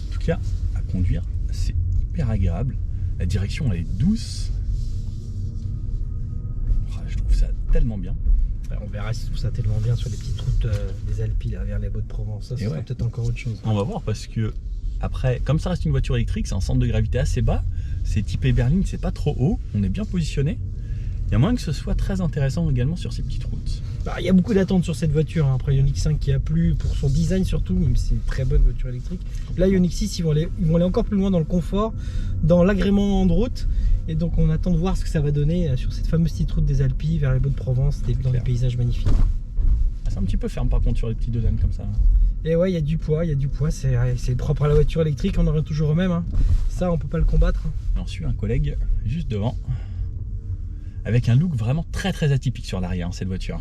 En tout cas, à conduire, c'est hyper agréable. La direction elle est douce. Je trouve ça tellement bien. On verra si je trouve ça tellement bien sur les petites routes des Alpes là, vers les Baux-de-Provence. Ça sera peut-être encore autre chose. On va voir parce que après, comme ça reste une voiture électrique, c'est un centre de gravité assez bas. C'est typé berline, c'est pas trop haut. On est bien positionné. Il y a moyen que ce soit très intéressant également sur ces petites routes. Il y a beaucoup d'attentes sur cette voiture. Après Ioniq 5 qui a plu pour son design surtout, même si c'est une très bonne voiture électrique. Là, Ioniq 6, ils vont aller encore plus loin dans le confort, dans l'agrément de route. Et donc on attend de voir ce que ça va donner sur cette fameuse petite route des Alpes vers les Baux-de-Provence, dans les paysages magnifiques. C'est un petit peu ferme par contre sur les petits dodanes comme ça. Et ouais, il y a du poids, c'est propre à la voiture électrique, on en revient toujours au même. Hein. Ça, on peut pas le combattre. Et on suit un collègue juste devant, avec un look vraiment très atypique sur l'arrière, cette voiture.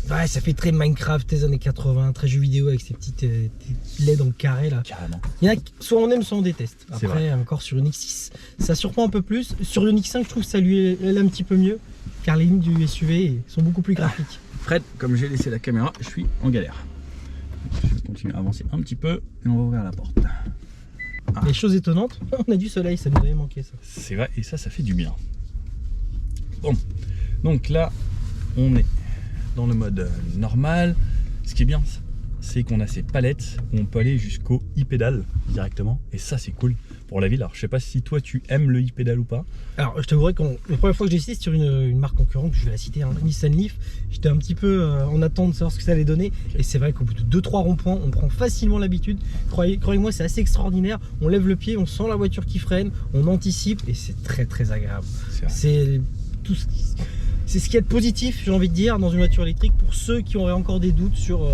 Ouais, ça fait très Minecraft des années 80, très jeux vidéo avec ces petites LED en carré là. Carrément. Il y en a soit on aime, soit on déteste. C'est vrai. Après, encore sur une X6, ça surprend un peu plus. Sur une X5, je trouve que ça lui elle un petit peu mieux, car les lignes du SUV sont beaucoup plus graphiques. Fred, comme j'ai laissé la caméra, je suis en galère. Je vais continuer à avancer un petit peu et on va ouvrir la porte. Les choses étonnantes, on a du soleil, ça nous avait manqué ça. C'est vrai, et ça fait du bien. Bon, donc là, on est dans le mode normal. Ce qui est bien, c'est qu'on a ces palettes où on peut aller jusqu'au e-pédale directement. Et ça, c'est cool pour la ville. Alors, je sais pas si toi, tu aimes le e-pédale ou pas. Alors, je t'avouerais que la première fois que j'ai essayé sur une marque concurrente, je vais la citer, hein, Nissan Leaf, j'étais un petit peu en attente de savoir ce que ça allait donner. Okay. Et c'est vrai qu'au bout de 2-3 ronds-points, on prend facilement l'habitude. Croyez-moi, c'est assez extraordinaire. On lève le pied, on sent la voiture qui freine, on anticipe et c'est très très agréable. C'est tout ce qui... C'est ce qu'il y a de positif, j'ai envie de dire, dans une voiture électrique. Pour ceux qui auraient encore des doutes sur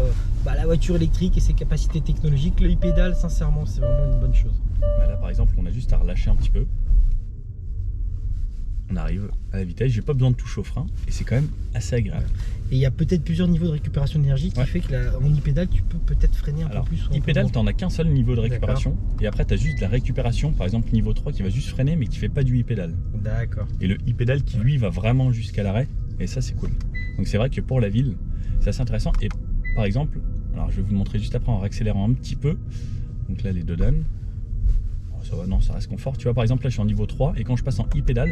la voiture électrique et ses capacités technologiques, le e-pédale, sincèrement, c'est vraiment une bonne chose. Bah là, par exemple, on a juste à relâcher un petit peu. On arrive à la vitesse, j'ai pas besoin de toucher au frein et c'est quand même assez agréable. Et il y a peut-être plusieurs niveaux de récupération d'énergie qui fait que en e-pédale, tu peux peut-être freiner un peu plus. E-pédale, tu n'en as qu'un seul niveau de récupération et après tu as juste la récupération, par exemple niveau 3 qui va juste freiner mais qui fait pas du e-pédale. D'accord. Et le e-pédale qui lui va vraiment jusqu'à l'arrêt et ça c'est cool. Donc c'est vrai que pour la ville, c'est assez intéressant et par exemple, alors je vais vous le montrer juste après en réaccélérant un petit peu. Donc là les deux dames. Ça va, non, ça reste confort. Tu vois, par exemple, là, je suis en niveau 3 et quand je passe en e-pédale,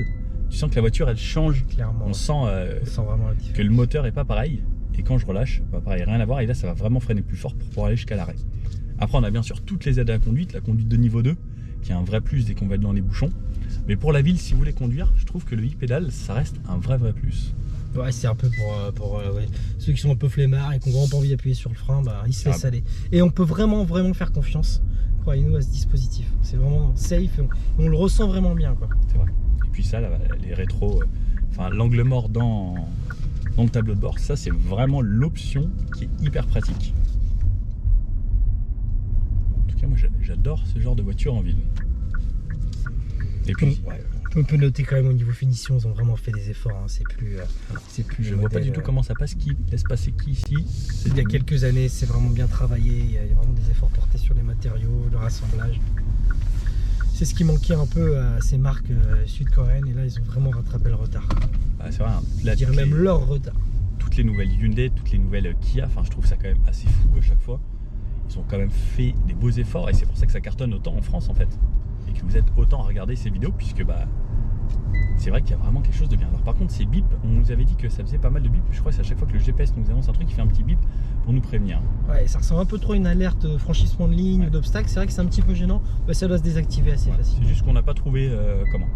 tu sens que la voiture, elle change. Clairement. On sent vraiment la différence. Que le moteur est pas pareil. Et quand je relâche, bah, pareil, rien à voir. Et là, ça va vraiment freiner plus fort pour pouvoir aller jusqu'à l'arrêt. Après, on a bien sûr toutes les aides à la conduite de niveau 2, qui est un vrai plus dès qu'on va être dans les bouchons. Mais pour la ville, si vous voulez conduire, je trouve que le e-pédale, ça reste un vrai plus. Ouais, c'est un peu pour ceux qui sont un peu flemmards et qui ont vraiment pas envie d'appuyer sur le frein, bah, ils se laissent aller. Et on peut vraiment faire confiance, croyez-nous, à ce dispositif. C'est vraiment safe, on le ressent vraiment bien, quoi. C'est vrai. Et puis ça, là, les rétros, enfin l'angle mort dans le tableau de bord, ça c'est vraiment l'option qui est hyper pratique. En tout cas, moi j'adore ce genre de voiture en ville. Et puis, on peut noter quand même au niveau finition, ils ont vraiment fait des efforts. Hein. C'est plus. Je vois pas du tout comment ça passe. Qui laisse passer qui ici? Il y a quelques années, c'est vraiment bien travaillé. Il y a vraiment des efforts portés sur les matériaux, le rassemblage. C'est ce qui manquait un peu à ces marques sud-coréennes. Et là, ils ont vraiment rattrapé le retard. Ah, c'est vrai. Hein. Là, je dirais même leur retard. Toutes les nouvelles Hyundai, toutes les nouvelles Kia. Enfin, je trouve ça quand même assez fou à chaque fois. Ils ont quand même fait des beaux efforts et c'est pour ça que ça cartonne autant en France en fait. Et que vous êtes autant à regarder ces vidéos puisque c'est vrai qu'il y a vraiment quelque chose de bien. Alors par contre ces bips, on nous avait dit que ça faisait pas mal de bips. Je crois que c'est à chaque fois que le GPS nous annonce un truc, il fait un petit bip pour nous prévenir. Ouais, ça ressemble un peu trop à une alerte franchissement de ligne ou d'obstacle. C'est vrai que c'est un petit peu gênant, mais ça doit se désactiver assez facilement. C'est juste qu'on n'a pas trouvé comment.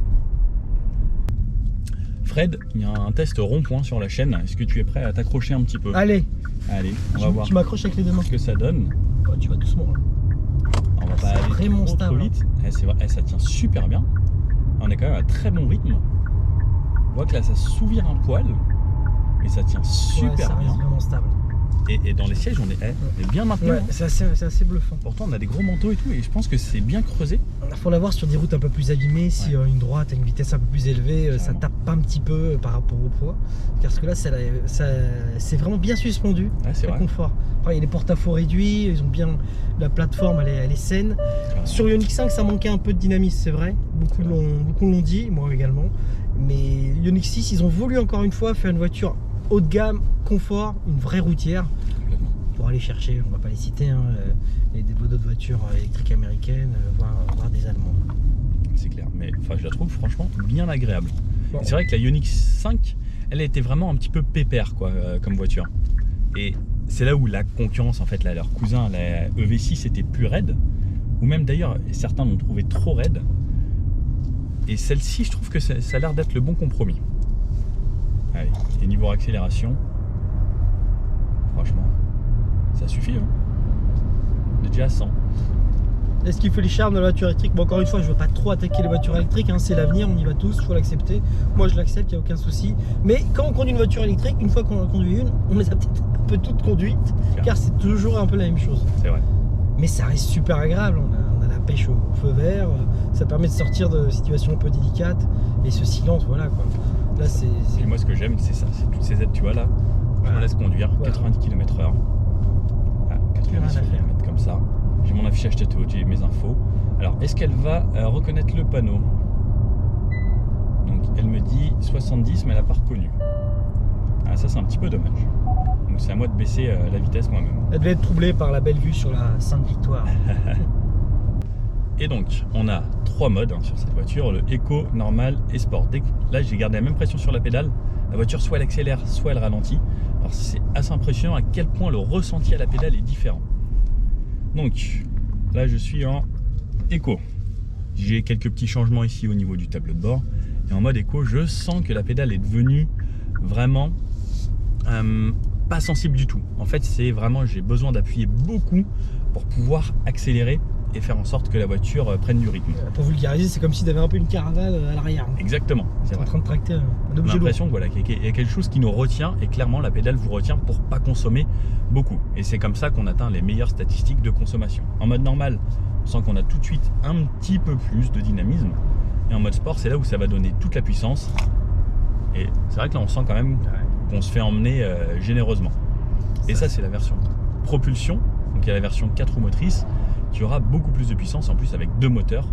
Fred, il y a un test rond-point sur la chaîne. Est-ce que tu es prêt à t'accrocher un petit peu? Allez, on va voir. Tu m'accroches avec les deux mains. Ce que ça donne. Oh, tu vas doucement là. On va pas aller vraiment trop vite. C'est vrai, ça tient super bien. On est quand même à très bon rythme. On voit que là ça s'ouvre un poil, mais ça tient super bien. C'est vraiment stable. Et dans les sièges, on est bien maintenu. Ouais, c'est assez bluffant. Pourtant, on a des gros manteaux et tout, et je pense que c'est bien creusé. Il faut l'avoir sur des routes un peu plus abîmées. Si une droite a une vitesse un peu plus élevée, ça tape pas un petit peu par rapport au poids. Parce que là, c'est vraiment bien suspendu. C'est vrai. Confort. Enfin, il y a les porte-à-faux réduits, ils ont bien. La plateforme, elle est saine. Sur Ioniq 5, ça manquait un peu de dynamisme, c'est vrai. Beaucoup l'ont dit, moi également. Mais Ioniq 6, ils ont voulu encore une fois faire une voiture haut de gamme, confort, une vraie routière. Pour aller chercher, on va pas les citer, hein, d'autres voitures électriques américaines, voire des allemandes. C'est clair, mais enfin, je la trouve franchement bien agréable. Bon. C'est vrai que la Ioniq 5, elle a été vraiment un petit peu pépère quoi, comme voiture. Et c'est là où la concurrence, en fait, là, leur cousin, la EV6 était plus raide, ou même d'ailleurs, certains l'ont trouvé trop raide. Et celle-ci, je trouve que ça a l'air d'être le bon compromis. Allez, et niveau accélération, franchement, ça suffit. Hein. On est déjà à 100. Est-ce qu'il fait les charmes de la voiture électrique? Bon, encore une fois, je ne veux pas trop attaquer les voitures électriques, hein, c'est l'avenir, on y va tous, il faut l'accepter. Moi, je l'accepte, il n'y a aucun souci. Mais quand on conduit une voiture électrique, une fois qu'on en conduit une, on les a peut-être un peu toutes conduites, car c'est toujours un peu la même chose. C'est vrai. Mais ça reste super agréable, on a la pêche au feu vert, ça permet de sortir de situations un peu délicates, et ce silence, voilà quoi. Là, et moi, ce que j'aime, c'est ça, c'est toutes ces aides, tu vois là. Je me laisse conduire, Ouais. 90 km/h. Ah, 90 rien à faire. km comme ça. J'ai mon affichage tête haute, j'ai mes infos. Alors, est-ce qu'elle va reconnaître le panneau? Donc, elle me dit 70, mais elle n'a pas reconnu. Ah, ça, c'est un petit peu dommage. Donc, c'est à moi de baisser la vitesse moi-même. Elle devait être troublée par la belle vue sur la Sainte-Victoire. Et donc, on a 3 modes sur cette voiture, le Eco, Normal et Sport. Là, j'ai gardé la même pression sur la pédale. La voiture, soit elle accélère, soit elle ralentit. Alors, c'est assez impressionnant à quel point le ressenti à la pédale est différent. Donc, là, je suis en Eco. J'ai quelques petits changements ici au niveau du tableau de bord. Et en mode Eco, je sens que la pédale est devenue vraiment pas sensible du tout. En fait, c'est vraiment, j'ai besoin d'appuyer beaucoup pour pouvoir accélérer et faire en sorte que la voiture prenne du rythme. Pour vulgariser, c'est comme si tu avais un peu une caravane à l'arrière. Exactement, c'est Tu es en vrai. train de tracter un On a objet lourd. l'impression que, voilà, qu'il y a quelque chose qui nous retient et clairement la pédale vous retient pour pas consommer beaucoup. Et c'est comme ça qu'on atteint les meilleures statistiques de consommation. En mode normal, on sent qu'on a tout de suite un petit peu plus de dynamisme. Et en mode sport, c'est là où ça va donner toute la puissance. Et c'est vrai que là, on sent quand même qu'on se fait emmener généreusement. Et ça, c'est la version propulsion. Donc il y a la version 4 roues motrices qui aura beaucoup plus de puissance. En plus, avec 2 moteurs,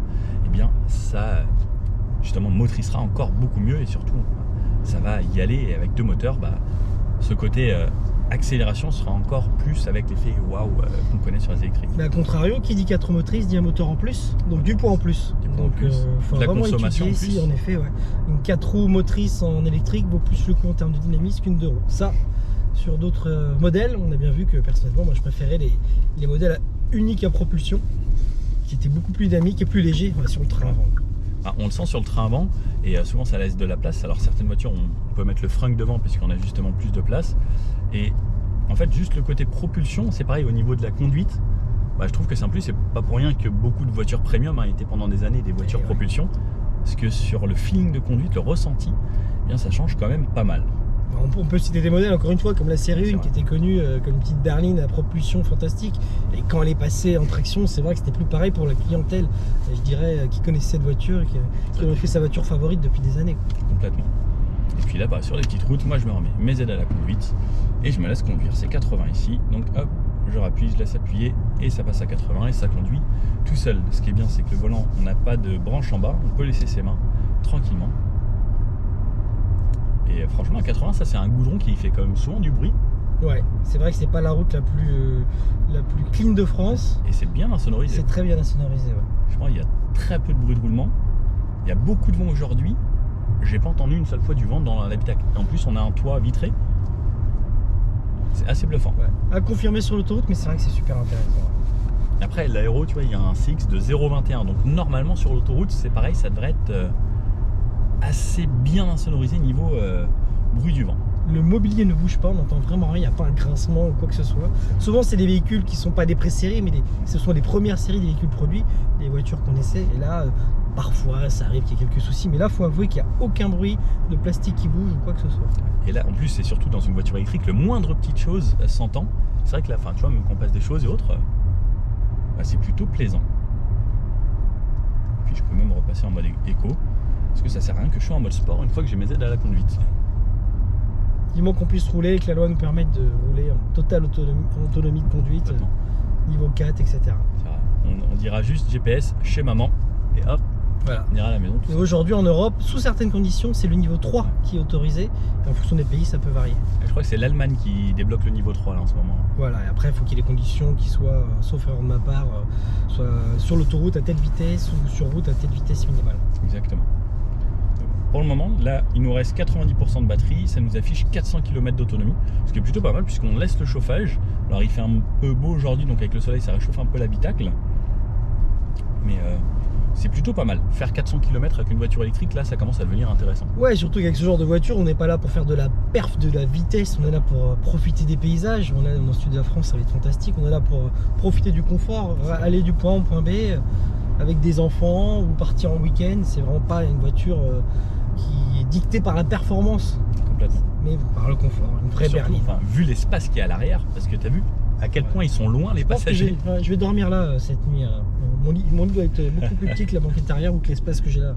eh bien, ça justement motricera encore beaucoup mieux. Et surtout, ça va y aller. Et avec 2 moteurs, ce côté accélération sera encore plus avec l'effet waouh qu'on connaît sur les électriques. Mais à contrario, qui dit 4 motrices dit un moteur en plus, donc du poids en plus. Du poids en Donc plus. faut De la vraiment consommation étudier en plus. ici, en effet, ouais. Une 4 roues motrices en électrique vaut plus le coup en termes de dynamisme qu'une 2 roues. Ça, sur d'autres modèles, on a bien vu que personnellement, moi je préférais les modèles uniques à propulsion, qui étaient beaucoup plus dynamiques et plus légers sur le train avant. On le sent sur le train avant et souvent ça laisse de la place. Alors certaines voitures, on peut mettre le frunk devant puisqu'on a justement plus de place. Et en fait, juste le côté propulsion, c'est pareil au niveau de la conduite. Je trouve que c'est en plus, c'est pas pour rien que beaucoup de voitures premium étaient pendant des années des voitures propulsion. Parce que sur le feeling de conduite, le ressenti, eh bien ça change quand même pas mal. On peut citer des modèles, encore une fois, comme la série C'est 1 vrai. qui était connue comme une petite berline à propulsion fantastique. Et quand elle est passée en traction, c'est vrai que c'était plus pareil pour la clientèle, je dirais, qui connaissait cette voiture, qui aurait fait sa voiture favorite depuis des années. Complètement. Et puis là, sur les petites routes, moi je me remets mes aides à la conduite et je me laisse conduire. C'est 80 ici, donc hop, je rappuie, je laisse appuyer et ça passe à 80 et ça conduit tout seul. Ce qui est bien, c'est que le volant, on n'a pas de branche en bas, on peut laisser ses mains tranquillement. Et franchement, à 80, ça c'est un goudron qui fait quand même souvent du bruit. Ouais, c'est vrai que c'est pas la route la plus clean de France. Et c'est bien insonorisé. C'est très bien insonorisé, ouais. Je pense qu'il y a très peu de bruit de roulement. Il y a beaucoup de vent aujourd'hui. J'ai pas entendu une seule fois du vent dans l'habitacle. Et en plus, on a un toit vitré. C'est assez bluffant. Ouais. À confirmer sur l'autoroute, mais c'est vrai que c'est super intéressant. Après, l'aéro, tu vois, il y a un CX de 0,21. Donc normalement, sur l'autoroute, c'est pareil, ça devrait être assez bien insonorisé niveau bruit du vent. Le mobilier ne bouge pas, on n'entend vraiment rien, il n'y a pas un grincement ou quoi que ce soit. Souvent, c'est des véhicules qui ne sont pas des pré-séries, mais ce sont les premières séries des véhicules produits, des voitures qu'on essaie. Et là, parfois, ça arrive qu'il y ait quelques soucis, mais là, il faut avouer qu'il n'y a aucun bruit de plastique qui bouge ou quoi que ce soit. Et là, en plus, c'est surtout dans une voiture électrique, le moindre petite chose s'entend. C'est vrai que là, tu vois, même quand on passe des choses et autres, c'est plutôt plaisant. Et puis, je peux même repasser en mode éco, parce que ça sert à rien que je sois en mode sport une fois que j'ai mes aides à la conduite. Vivement qu'on puisse rouler et que la loi nous permette de rouler en totale autonomie de conduite, Complètement. niveau 4, etc. C'est vrai. On dira juste GPS chez maman, et hop, Voilà. on ira à la maison. Tout Et seul. aujourd'hui en Europe, sous certaines conditions, c'est le niveau 3 qui est autorisé. Et en fonction des pays, ça peut varier. Je crois que c'est l'Allemagne qui débloque le niveau 3 là en ce moment. Voilà, et après, il faut qu'il y ait les conditions qui soient, sauf erreur de ma part, soit sur l'autoroute à telle vitesse ou sur route à telle vitesse minimale. Exactement. Pour le moment, là, il nous reste 90% de batterie, ça nous affiche 400 km d'autonomie, ce qui est plutôt pas mal puisqu'on laisse le chauffage. Alors il fait un peu beau aujourd'hui, donc avec le soleil, ça réchauffe un peu l'habitacle. Mais c'est plutôt pas mal. Faire 400 km avec une voiture électrique, là, ça commence à devenir intéressant. Ouais, surtout qu'avec ce genre de voiture, on n'est pas là pour faire de la perf, de la vitesse, on est là pour profiter des paysages. On est dans le sud de la France, ça va être fantastique. On est là pour profiter du confort, aller du point A au point B avec des enfants ou partir en week-end. C'est vraiment pas une voiture qui est dictée par la performance, Complètement. mais par le confort. Une vraie Surtout, berline. vu l'espace qui est à l'arrière, parce que tu as vu à quel point ils sont loin les Je pense que passagers. je vais dormir là cette nuit. Mon lit doit être beaucoup plus petit que la banquette arrière ou que l'espace que j'ai là.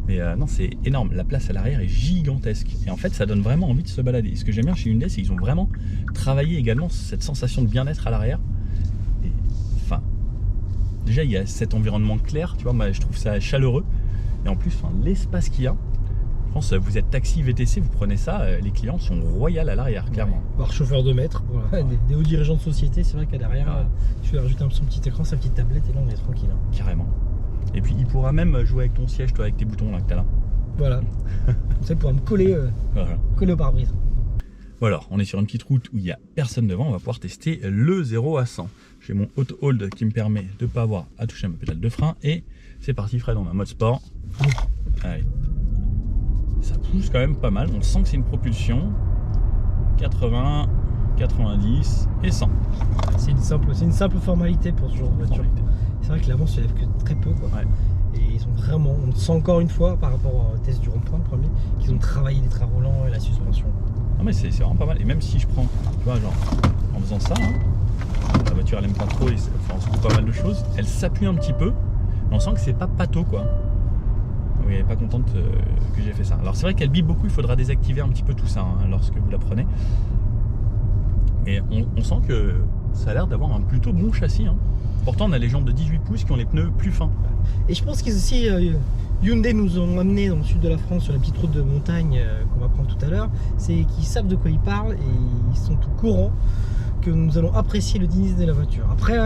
Mais non, c'est énorme. La place à l'arrière est gigantesque. Et en fait, ça donne vraiment envie de se balader. Et ce que j'aime bien chez Hyundai, c'est qu'ils ont vraiment travaillé également cette sensation de bien-être à l'arrière. Et enfin, déjà, il y a cet environnement clair, tu vois, moi, je trouve ça chaleureux. Et en plus, enfin, l'espace qu'il y a, je pense, vous êtes taxi, VTC, vous prenez ça, les clients sont royaux à l'arrière, clairement. Par chauffeur de maître, voilà. Des hauts dirigeants de société, c'est vrai qu'à derrière, tu vas rajouter son petit écran, sa petite tablette, et là, on est tranquille. Carrément. Et puis, il pourra même jouer avec ton siège, toi, avec tes boutons là que t'as là. Voilà. Comme ça, il pourra me coller, Voilà. coller au pare-brise. Bon alors, on est sur une petite route où il n'y a personne devant, on va pouvoir tester le 0 à 100. J'ai mon auto hold qui me permet de ne pas avoir à toucher à ma pédale de frein et c'est parti Fred, on a mode sport. Allez. Ça pousse quand même pas mal, on sent que c'est une propulsion. 80, 90 et 100. C'est une simple formalité pour ce genre de voiture. C'est vrai que l'avant se lève que très peu, quoi. Ouais. Et ils ont vraiment, on sent encore une fois par rapport au test du rond-point le premier, qu'ils ont travaillé les trains roulants et la suspension. Non mais c'est vraiment pas mal. Et même si je prends, tu vois, genre en faisant ça, hein, la voiture elle aime pas trop, enfin, on se trouve pas mal de choses. Elle s'appuie un petit peu, mais on sent que c'est pas pâteau quoi. Oui, elle est pas contente que j'ai fait ça. Alors c'est vrai qu'elle bip beaucoup, il faudra désactiver un petit peu tout ça hein, lorsque vous la prenez. Mais on sent que ça a l'air d'avoir un plutôt bon châssis. Hein. Pourtant on a les jambes de 18 pouces qui ont les pneus plus fins. Et je pense qu'ils aussi, Hyundai nous ont amené dans le sud de la France sur la petite route de montagne qu'on va prendre tout à l'heure. C'est qu'ils savent de quoi ils parlent et ils sont au courant que nous allons apprécier le dynamisme de la voiture. Après,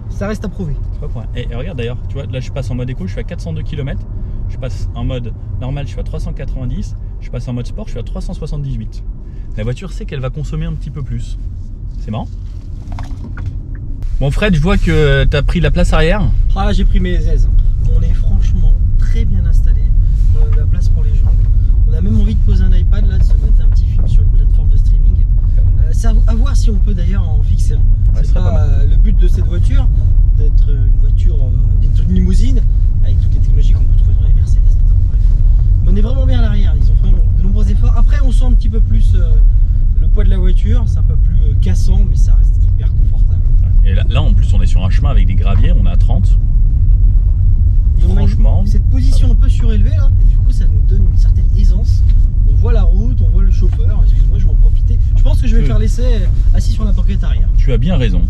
ça reste à prouver. Pas pour rien. Et regarde d'ailleurs, tu vois, là je passe en mode éco, je suis à 402 km. Je passe en mode normal, je suis à 390. Je passe en mode sport, je suis à 378. La voiture sait qu'elle va consommer un petit peu plus. C'est marrant. Bon Fred, je vois que tu as pris la place arrière. Ah là j'ai pris mes aises. On est franchement très bien installé. On a de la place pour les jambes. On a même envie de poser un iPad là, de se mettre un petit film sur une plateforme de streaming. C'est à voir si on peut d'ailleurs en fixer un. Ouais, c'est pas le but de cette voiture d'être une voiture, d'être une limousine avec toutes les technologies qu'on peut trouver dans les Mercedes. Bref. Mais on est vraiment bien à l'arrière. Ils ont fait de nombreux efforts. Après on sent un petit peu plus le poids de la voiture. C'est un peu plus cassant, mais ça reste hyper confortable. Et là en plus on est sur un chemin avec des graviers, on est à 30. Franchement, cette position un peu surélevée là, et du coup ça nous donne une certaine aisance. On voit la route, on voit le chauffeur. Excuse-moi, je vais en profiter. Je pense que je vais faire l'essai assis sur la banquette arrière. Tu as bien raison.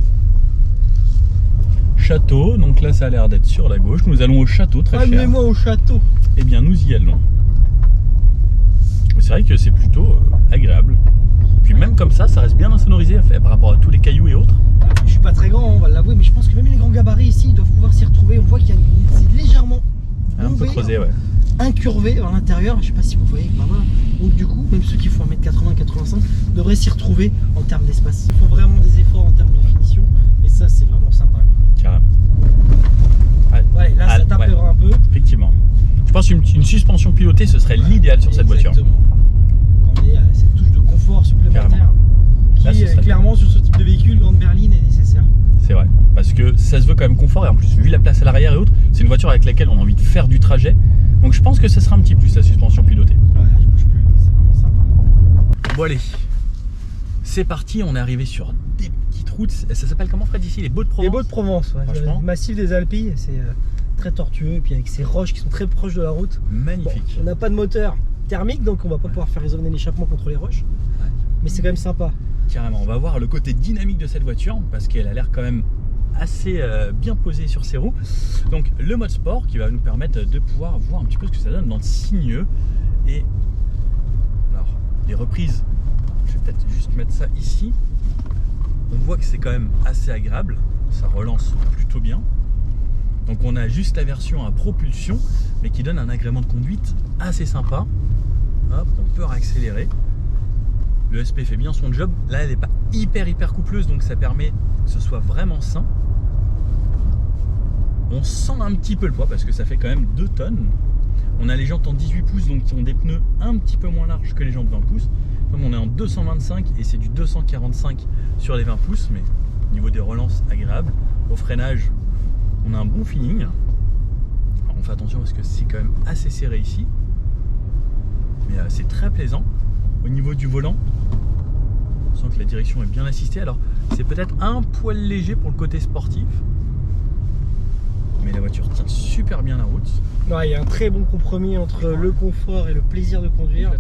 Château, donc là ça a l'air d'être sur la gauche. Nous allons au château, très cher. Amenez-moi au château. Eh bien nous y allons. C'est vrai que c'est plutôt agréable. Puis même comme ça reste bien insonorisé par rapport à tous les cailloux et autres. Je suis pas très grand, on va l'avouer, mais je pense que même les grands gabarits ici, ils doivent pouvoir s'y retrouver. On voit qu'il y a c'est légèrement un peu creusé, ouais. Incurvé vers l'intérieur. Je sais pas si vous voyez. Ben voilà. Donc du coup, même ceux qui font 1m80-85 devraient s'y retrouver en termes d'espace. Ils font vraiment des efforts en termes de finition, et ça c'est vraiment sympa. Carrément. Ouais, là ça tapera un peu. Effectivement. Je pense qu'une suspension pilotée, ce serait l'idéal sur cette voiture. Exactement. On met cette touche de confort supplémentaire qui, là, clairement, sur ce type de véhicule, grande berline est nécessaire. C'est vrai, parce que ça se veut quand même confort et en plus, vu la place à l'arrière et autres, c'est une voiture avec laquelle on a envie de faire du trajet. Donc je pense que ça sera un petit plus la suspension pilotée. Ouais, je bouge plus, c'est vraiment sympa. Bon allez, c'est parti, on est arrivé sur des petites routes. Ça s'appelle comment Fred ici? Les Baux de Provence. Les Baux de Provence, ouais. Franchement. Le massif des Alpilles, c'est très tortueux, et puis avec ces roches qui sont très proches de la route. Magnifique. Bon, on n'a pas de moteur thermique, donc on va pas pouvoir faire résonner l'échappement contre les roches. Ouais. Mais c'est quand même sympa. Carrément, on va voir le côté dynamique de cette voiture parce qu'elle a l'air quand même assez bien posée sur ses roues. Donc le mode sport qui va nous permettre de pouvoir voir un petit peu ce que ça donne dans le sinueux. Et alors les reprises, je vais peut-être juste mettre ça ici. On voit que c'est quand même assez agréable, ça relance plutôt bien. Donc on a juste la version à propulsion mais qui donne un agrément de conduite assez sympa. Hop, on peut réaccélérer. Le SP fait bien son job. Là, elle n'est pas hyper coupleuse, donc ça permet que ce soit vraiment sain. On sent un petit peu le poids parce que ça fait quand même 2 tonnes. On a les jantes en 18 pouces, donc qui ont des pneus un petit peu moins larges que les jantes 20 pouces. Comme on est en 225 et c'est du 245 sur les 20 pouces, mais au niveau des relances, agréable. Au freinage, on a un bon feeling. Alors, on fait attention parce que c'est quand même assez serré ici. Mais c'est très plaisant. Au niveau du volant, on sent que la direction est bien assistée. Alors c'est peut-être un poil léger pour le côté sportif. mais la voiture tient super bien la route. Ouais, il y a un très bon compromis entre le confort et le plaisir de conduire.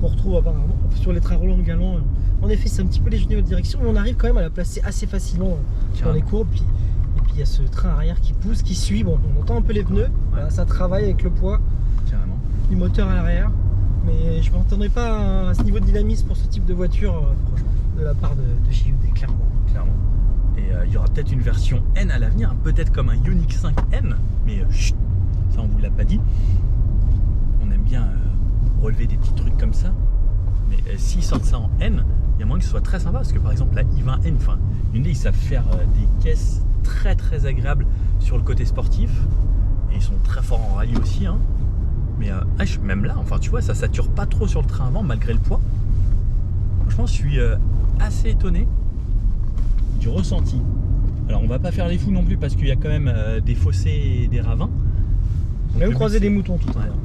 Qu'on retrouve apparemment sur les trains Roland Galland. En effet, c'est un petit peu léger au niveau de direction, mais on arrive quand même à la placer assez facilement dans les courbes. Et puis il y a ce train arrière qui pousse, qui suit. Bon, on entend un peu les pneus, voilà, ça travaille avec le poids du moteur à l'arrière. Mais je ne m'attendrais pas à ce niveau de dynamisme pour ce type de voiture de la part de JUD, clairement. Et il y aura peut-être une version N à l'avenir, peut-être comme un Ioniq 5 N, mais chut, ça on vous l'a pas dit. On aime bien relever des petits trucs comme ça, mais s'ils sortent ça en N, il y a moyen que ce soit très sympa, parce que par exemple la i20N, enfin Hyundai, ils savent faire des caisses très agréables sur le côté sportif, et ils sont très forts en rallye aussi, hein. Mais même là, enfin tu vois, ça sature pas trop sur le train avant malgré le poids. Franchement, je suis assez étonné du ressenti. Alors on va pas faire les fous non plus parce qu'il y a quand même des fossés et des ravins. On va même croiser des moutons tout à l'heure.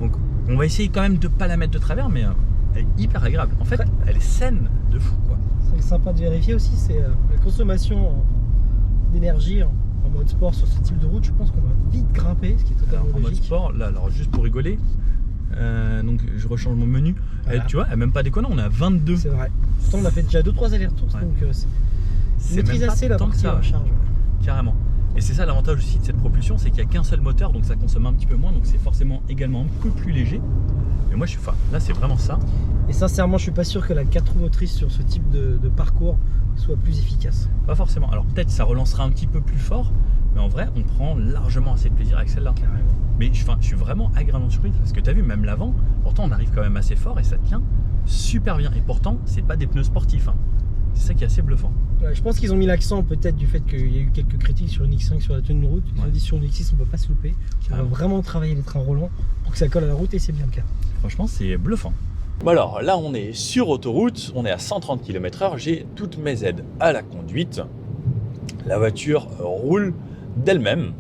Donc on va essayer quand même de pas la mettre de travers, mais elle est hyper agréable. En fait, elle est saine de fou quoi. C'est sympa de vérifier aussi, c'est la consommation d'énergie en mode sport sur ce type de route. Je pense qu'on va vite grimper, ce qui est totalement logique. En mode sport, là, alors juste pour rigoler, donc je rechange mon menu. Voilà. Tu vois, elle est même pas déconnant, on est à 22. C'est vrai. Pourtant, on a fait déjà 2-3 allers-retours, donc c'est maîtrise assez la partie en charge. Carrément. Et c'est ça l'avantage aussi de cette propulsion, c'est qu'il n'y a qu'un seul moteur, donc ça consomme un petit peu moins, donc c'est forcément également un peu plus léger. Mais moi, là, c'est vraiment ça. Et sincèrement, je suis pas sûr que la 4 roues motrices sur ce type de parcours soit plus efficace. Pas forcément. Alors peut-être ça relancera un petit peu plus fort, mais en vrai, on prend largement assez de plaisir avec celle-là. Carrément. Mais je suis vraiment agréablement surpris parce que tu as vu, même l'avant, pourtant on arrive quand même assez fort et ça tient super bien. Et pourtant, c'est pas des pneus sportifs, hein. C'est ça qui est assez bluffant. Ouais, je pense qu'ils ont mis l'accent peut-être du fait qu'il y a eu quelques critiques sur une X5 sur la tenue de route. Ils ont dit sur une X6 on peut pas se louper. On va vraiment travailler les trains Roland pour que ça colle à la route et c'est bien le cas. Franchement, c'est bluffant. Bon alors là on est sur autoroute, on est à 130 km/h, j'ai toutes mes aides à la conduite. La voiture roule d'elle-même,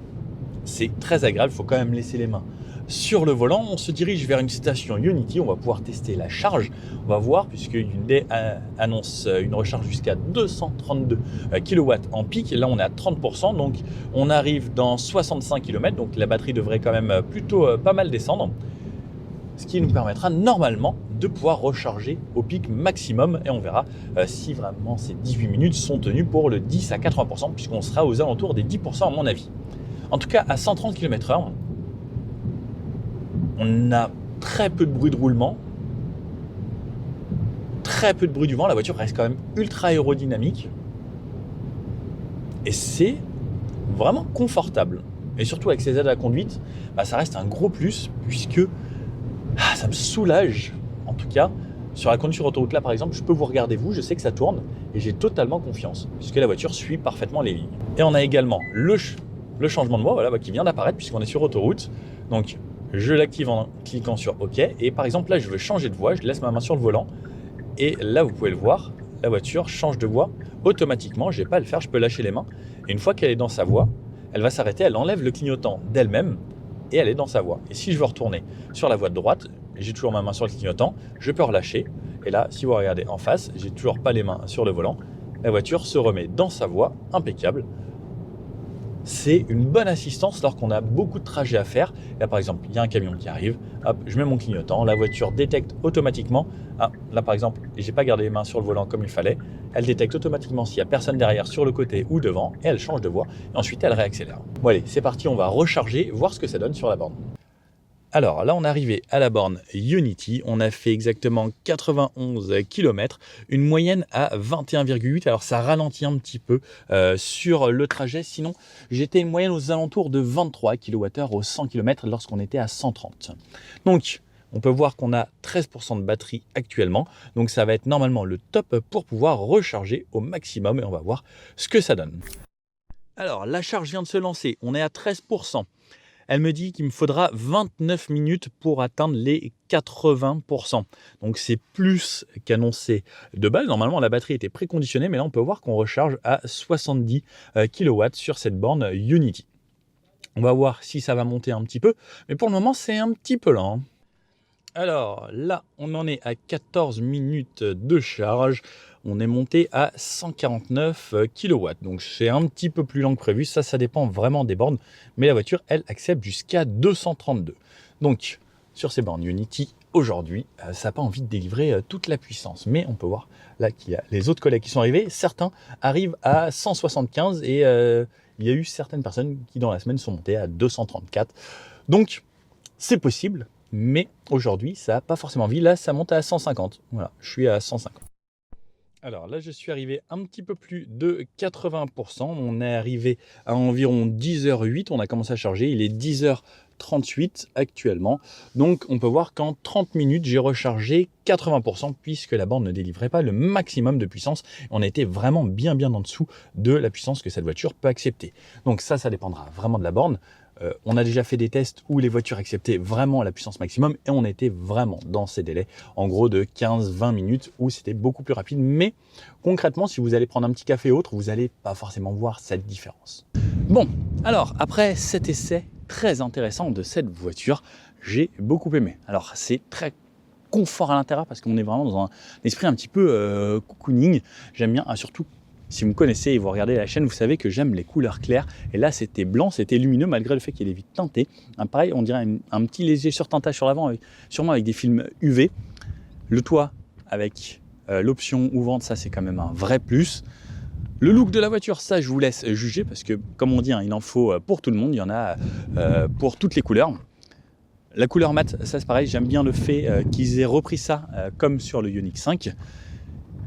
c'est très agréable, il faut quand même laisser les mains sur le volant. On se dirige vers une station Ionity, on va pouvoir tester la charge. On va voir, puisque Hyundai annonce une recharge jusqu'à 232 kW en pic. Là, on est à 30%, donc on arrive dans 65 km. Donc la batterie devrait quand même plutôt pas mal descendre. Ce qui nous permettra normalement de pouvoir recharger au pic maximum. Et on verra si vraiment ces 18 minutes sont tenues pour le 10 à 80%, puisqu'on sera aux alentours des 10% à mon avis. En tout cas, à 130 km/h, on a très peu de bruit de roulement, très peu de bruit du vent. La voiture reste quand même ultra aérodynamique et c'est vraiment confortable. Et surtout avec ces aides à la conduite, ça reste un gros plus puisque ça me soulage. En tout cas, sur la conduite sur autoroute là par exemple, je peux vous regarder vous, je sais que ça tourne et j'ai totalement confiance puisque la voiture suit parfaitement les lignes. Et on a également le changement de voie voilà, qui vient d'apparaître puisqu'on est sur autoroute. Donc je l'active en cliquant sur OK. Et par exemple, là, je veux changer de voie. Je laisse ma main sur le volant. Et là, vous pouvez le voir, la voiture change de voie automatiquement. Je n'ai pas à le faire, je peux lâcher les mains. Et une fois qu'elle est dans sa voie, elle va s'arrêter. Elle enlève le clignotant d'elle-même et elle est dans sa voie. Et si je veux retourner sur la voie de droite, j'ai toujours ma main sur le clignotant. Je peux relâcher. Et là, si vous regardez en face, j'ai toujours pas les mains sur le volant. La voiture se remet dans sa voie, impeccable. C'est une bonne assistance lorsqu'on a beaucoup de trajets à faire. Là par exemple, il y a un camion qui arrive, hop, je mets mon clignotant, la voiture détecte automatiquement. Là par exemple, j'ai pas gardé les mains sur le volant comme il fallait. Elle détecte automatiquement s'il y a personne derrière sur le côté ou devant et elle change de voie. Et ensuite elle réaccélère. Bon allez, c'est parti, on va recharger, voir ce que ça donne sur la borne. Alors là, on est arrivé à la borne Ionity. On a fait exactement 91 km, une moyenne à 21,8. Alors ça ralentit un petit peu sur le trajet. Sinon, j'étais une moyenne aux alentours de 23 kWh au 100 km lorsqu'on était à 130. Donc, on peut voir qu'on a 13% de batterie actuellement. Donc ça va être normalement le top pour pouvoir recharger au maximum. Et on va voir ce que ça donne. Alors, la charge vient de se lancer. On est à 13%. Elle me dit qu'il me faudra 29 minutes pour atteindre les 80%. Donc c'est plus qu'annoncé de base. Normalement, la batterie était préconditionnée, mais là, on peut voir qu'on recharge à 70 kW sur cette borne Ionity. On va voir si ça va monter un petit peu, mais pour le moment, c'est un petit peu lent. Alors là, on en est à 14 minutes de charge. on est monté à 149 kW. Donc c'est un petit peu plus lent que prévu. Ça dépend vraiment des bornes. Mais la voiture, elle, accepte jusqu'à 232. Donc sur ces bornes Ionity, aujourd'hui, ça n'a pas envie de délivrer toute la puissance. Mais on peut voir là qu'il y a les autres collègues qui sont arrivés. Certains arrivent à 175 et il y a eu certaines personnes qui dans la semaine sont montées à 234. Donc c'est possible, mais aujourd'hui ça n'a pas forcément envie. Là ça monte à 150. Voilà, je suis à 150. Alors là je suis arrivé un petit peu plus de 80%. On est arrivé à environ 10h08. On a commencé à charger. Il est 10h38 actuellement. Donc on peut voir qu'en 30 minutes, j'ai rechargé 80% puisque la borne ne délivrait pas le maximum de puissance. On était vraiment bien en dessous de la puissance que cette voiture peut accepter. Donc ça dépendra vraiment de la borne. On a déjà fait des tests où les voitures acceptaient vraiment la puissance maximum et on était vraiment dans ces délais, en gros de 15-20 minutes où c'était beaucoup plus rapide. Mais concrètement, si vous allez prendre un petit café ou autre, vous n'allez pas forcément voir cette différence. Bon, alors après cet essai très intéressant de cette voiture, j'ai beaucoup aimé. Alors c'est très confort à l'intérieur parce qu'on est vraiment dans un esprit un petit peu cocooning. J'aime bien, surtout si vous me connaissez et vous regardez la chaîne, vous savez que j'aime les couleurs claires. Et là, c'était blanc, c'était lumineux malgré le fait qu'il est vite teinté. Pareil, on dirait un petit léger surteintage sur l'avant, sûrement avec des films UV. Le toit avec l'option ouvrante, ça c'est quand même un vrai plus. Le look de la voiture, ça je vous laisse juger parce que comme on dit, il en faut pour tout le monde. Il y en a pour toutes les couleurs. La couleur mat, ça c'est pareil, j'aime bien le fait qu'ils aient repris ça comme sur le Ioniq 5.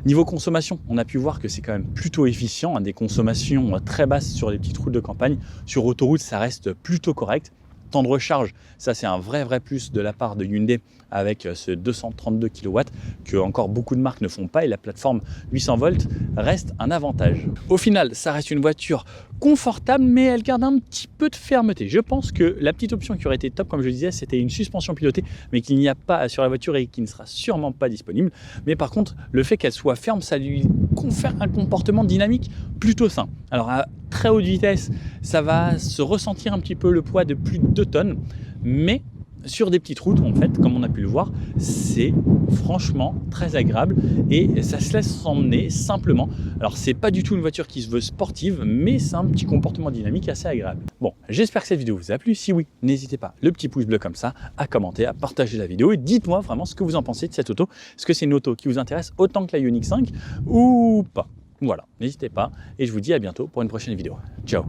Niveau consommation, on a pu voir que c'est quand même plutôt efficient, des consommations très basses sur les petites routes de campagne. Sur autoroute, ça reste plutôt correct. Temps de recharge, ça c'est un vrai plus de la part de Hyundai avec ce 232 kW que encore beaucoup de marques ne font pas et la plateforme 800 volts reste un avantage. Au final, ça reste une voiture confortable mais elle garde un petit peu de fermeté. Je pense que la petite option qui aurait été top, comme je le disais, c'était une suspension pilotée mais qu'il n'y a pas sur la voiture et qui ne sera sûrement pas disponible. Mais par contre, le fait qu'elle soit ferme, ça lui confère un comportement dynamique plutôt sain. Alors à très haute vitesse, ça va se ressentir un petit peu le poids de plus de 2 tonnes, mais sur des petites routes, en fait, comme on a pu le voir, c'est franchement très agréable et ça se laisse s'emmener simplement. Alors, c'est pas du tout une voiture qui se veut sportive, mais c'est un petit comportement dynamique assez agréable. Bon, j'espère que cette vidéo vous a plu. Si oui, n'hésitez pas, le petit pouce bleu comme ça, à commenter, à partager la vidéo et dites-moi vraiment ce que vous en pensez de cette auto. Est-que c'est une auto qui vous intéresse autant que la Ioniq 5 ou pas? Voilà, n'hésitez pas et je vous dis à bientôt pour une prochaine vidéo. Ciao!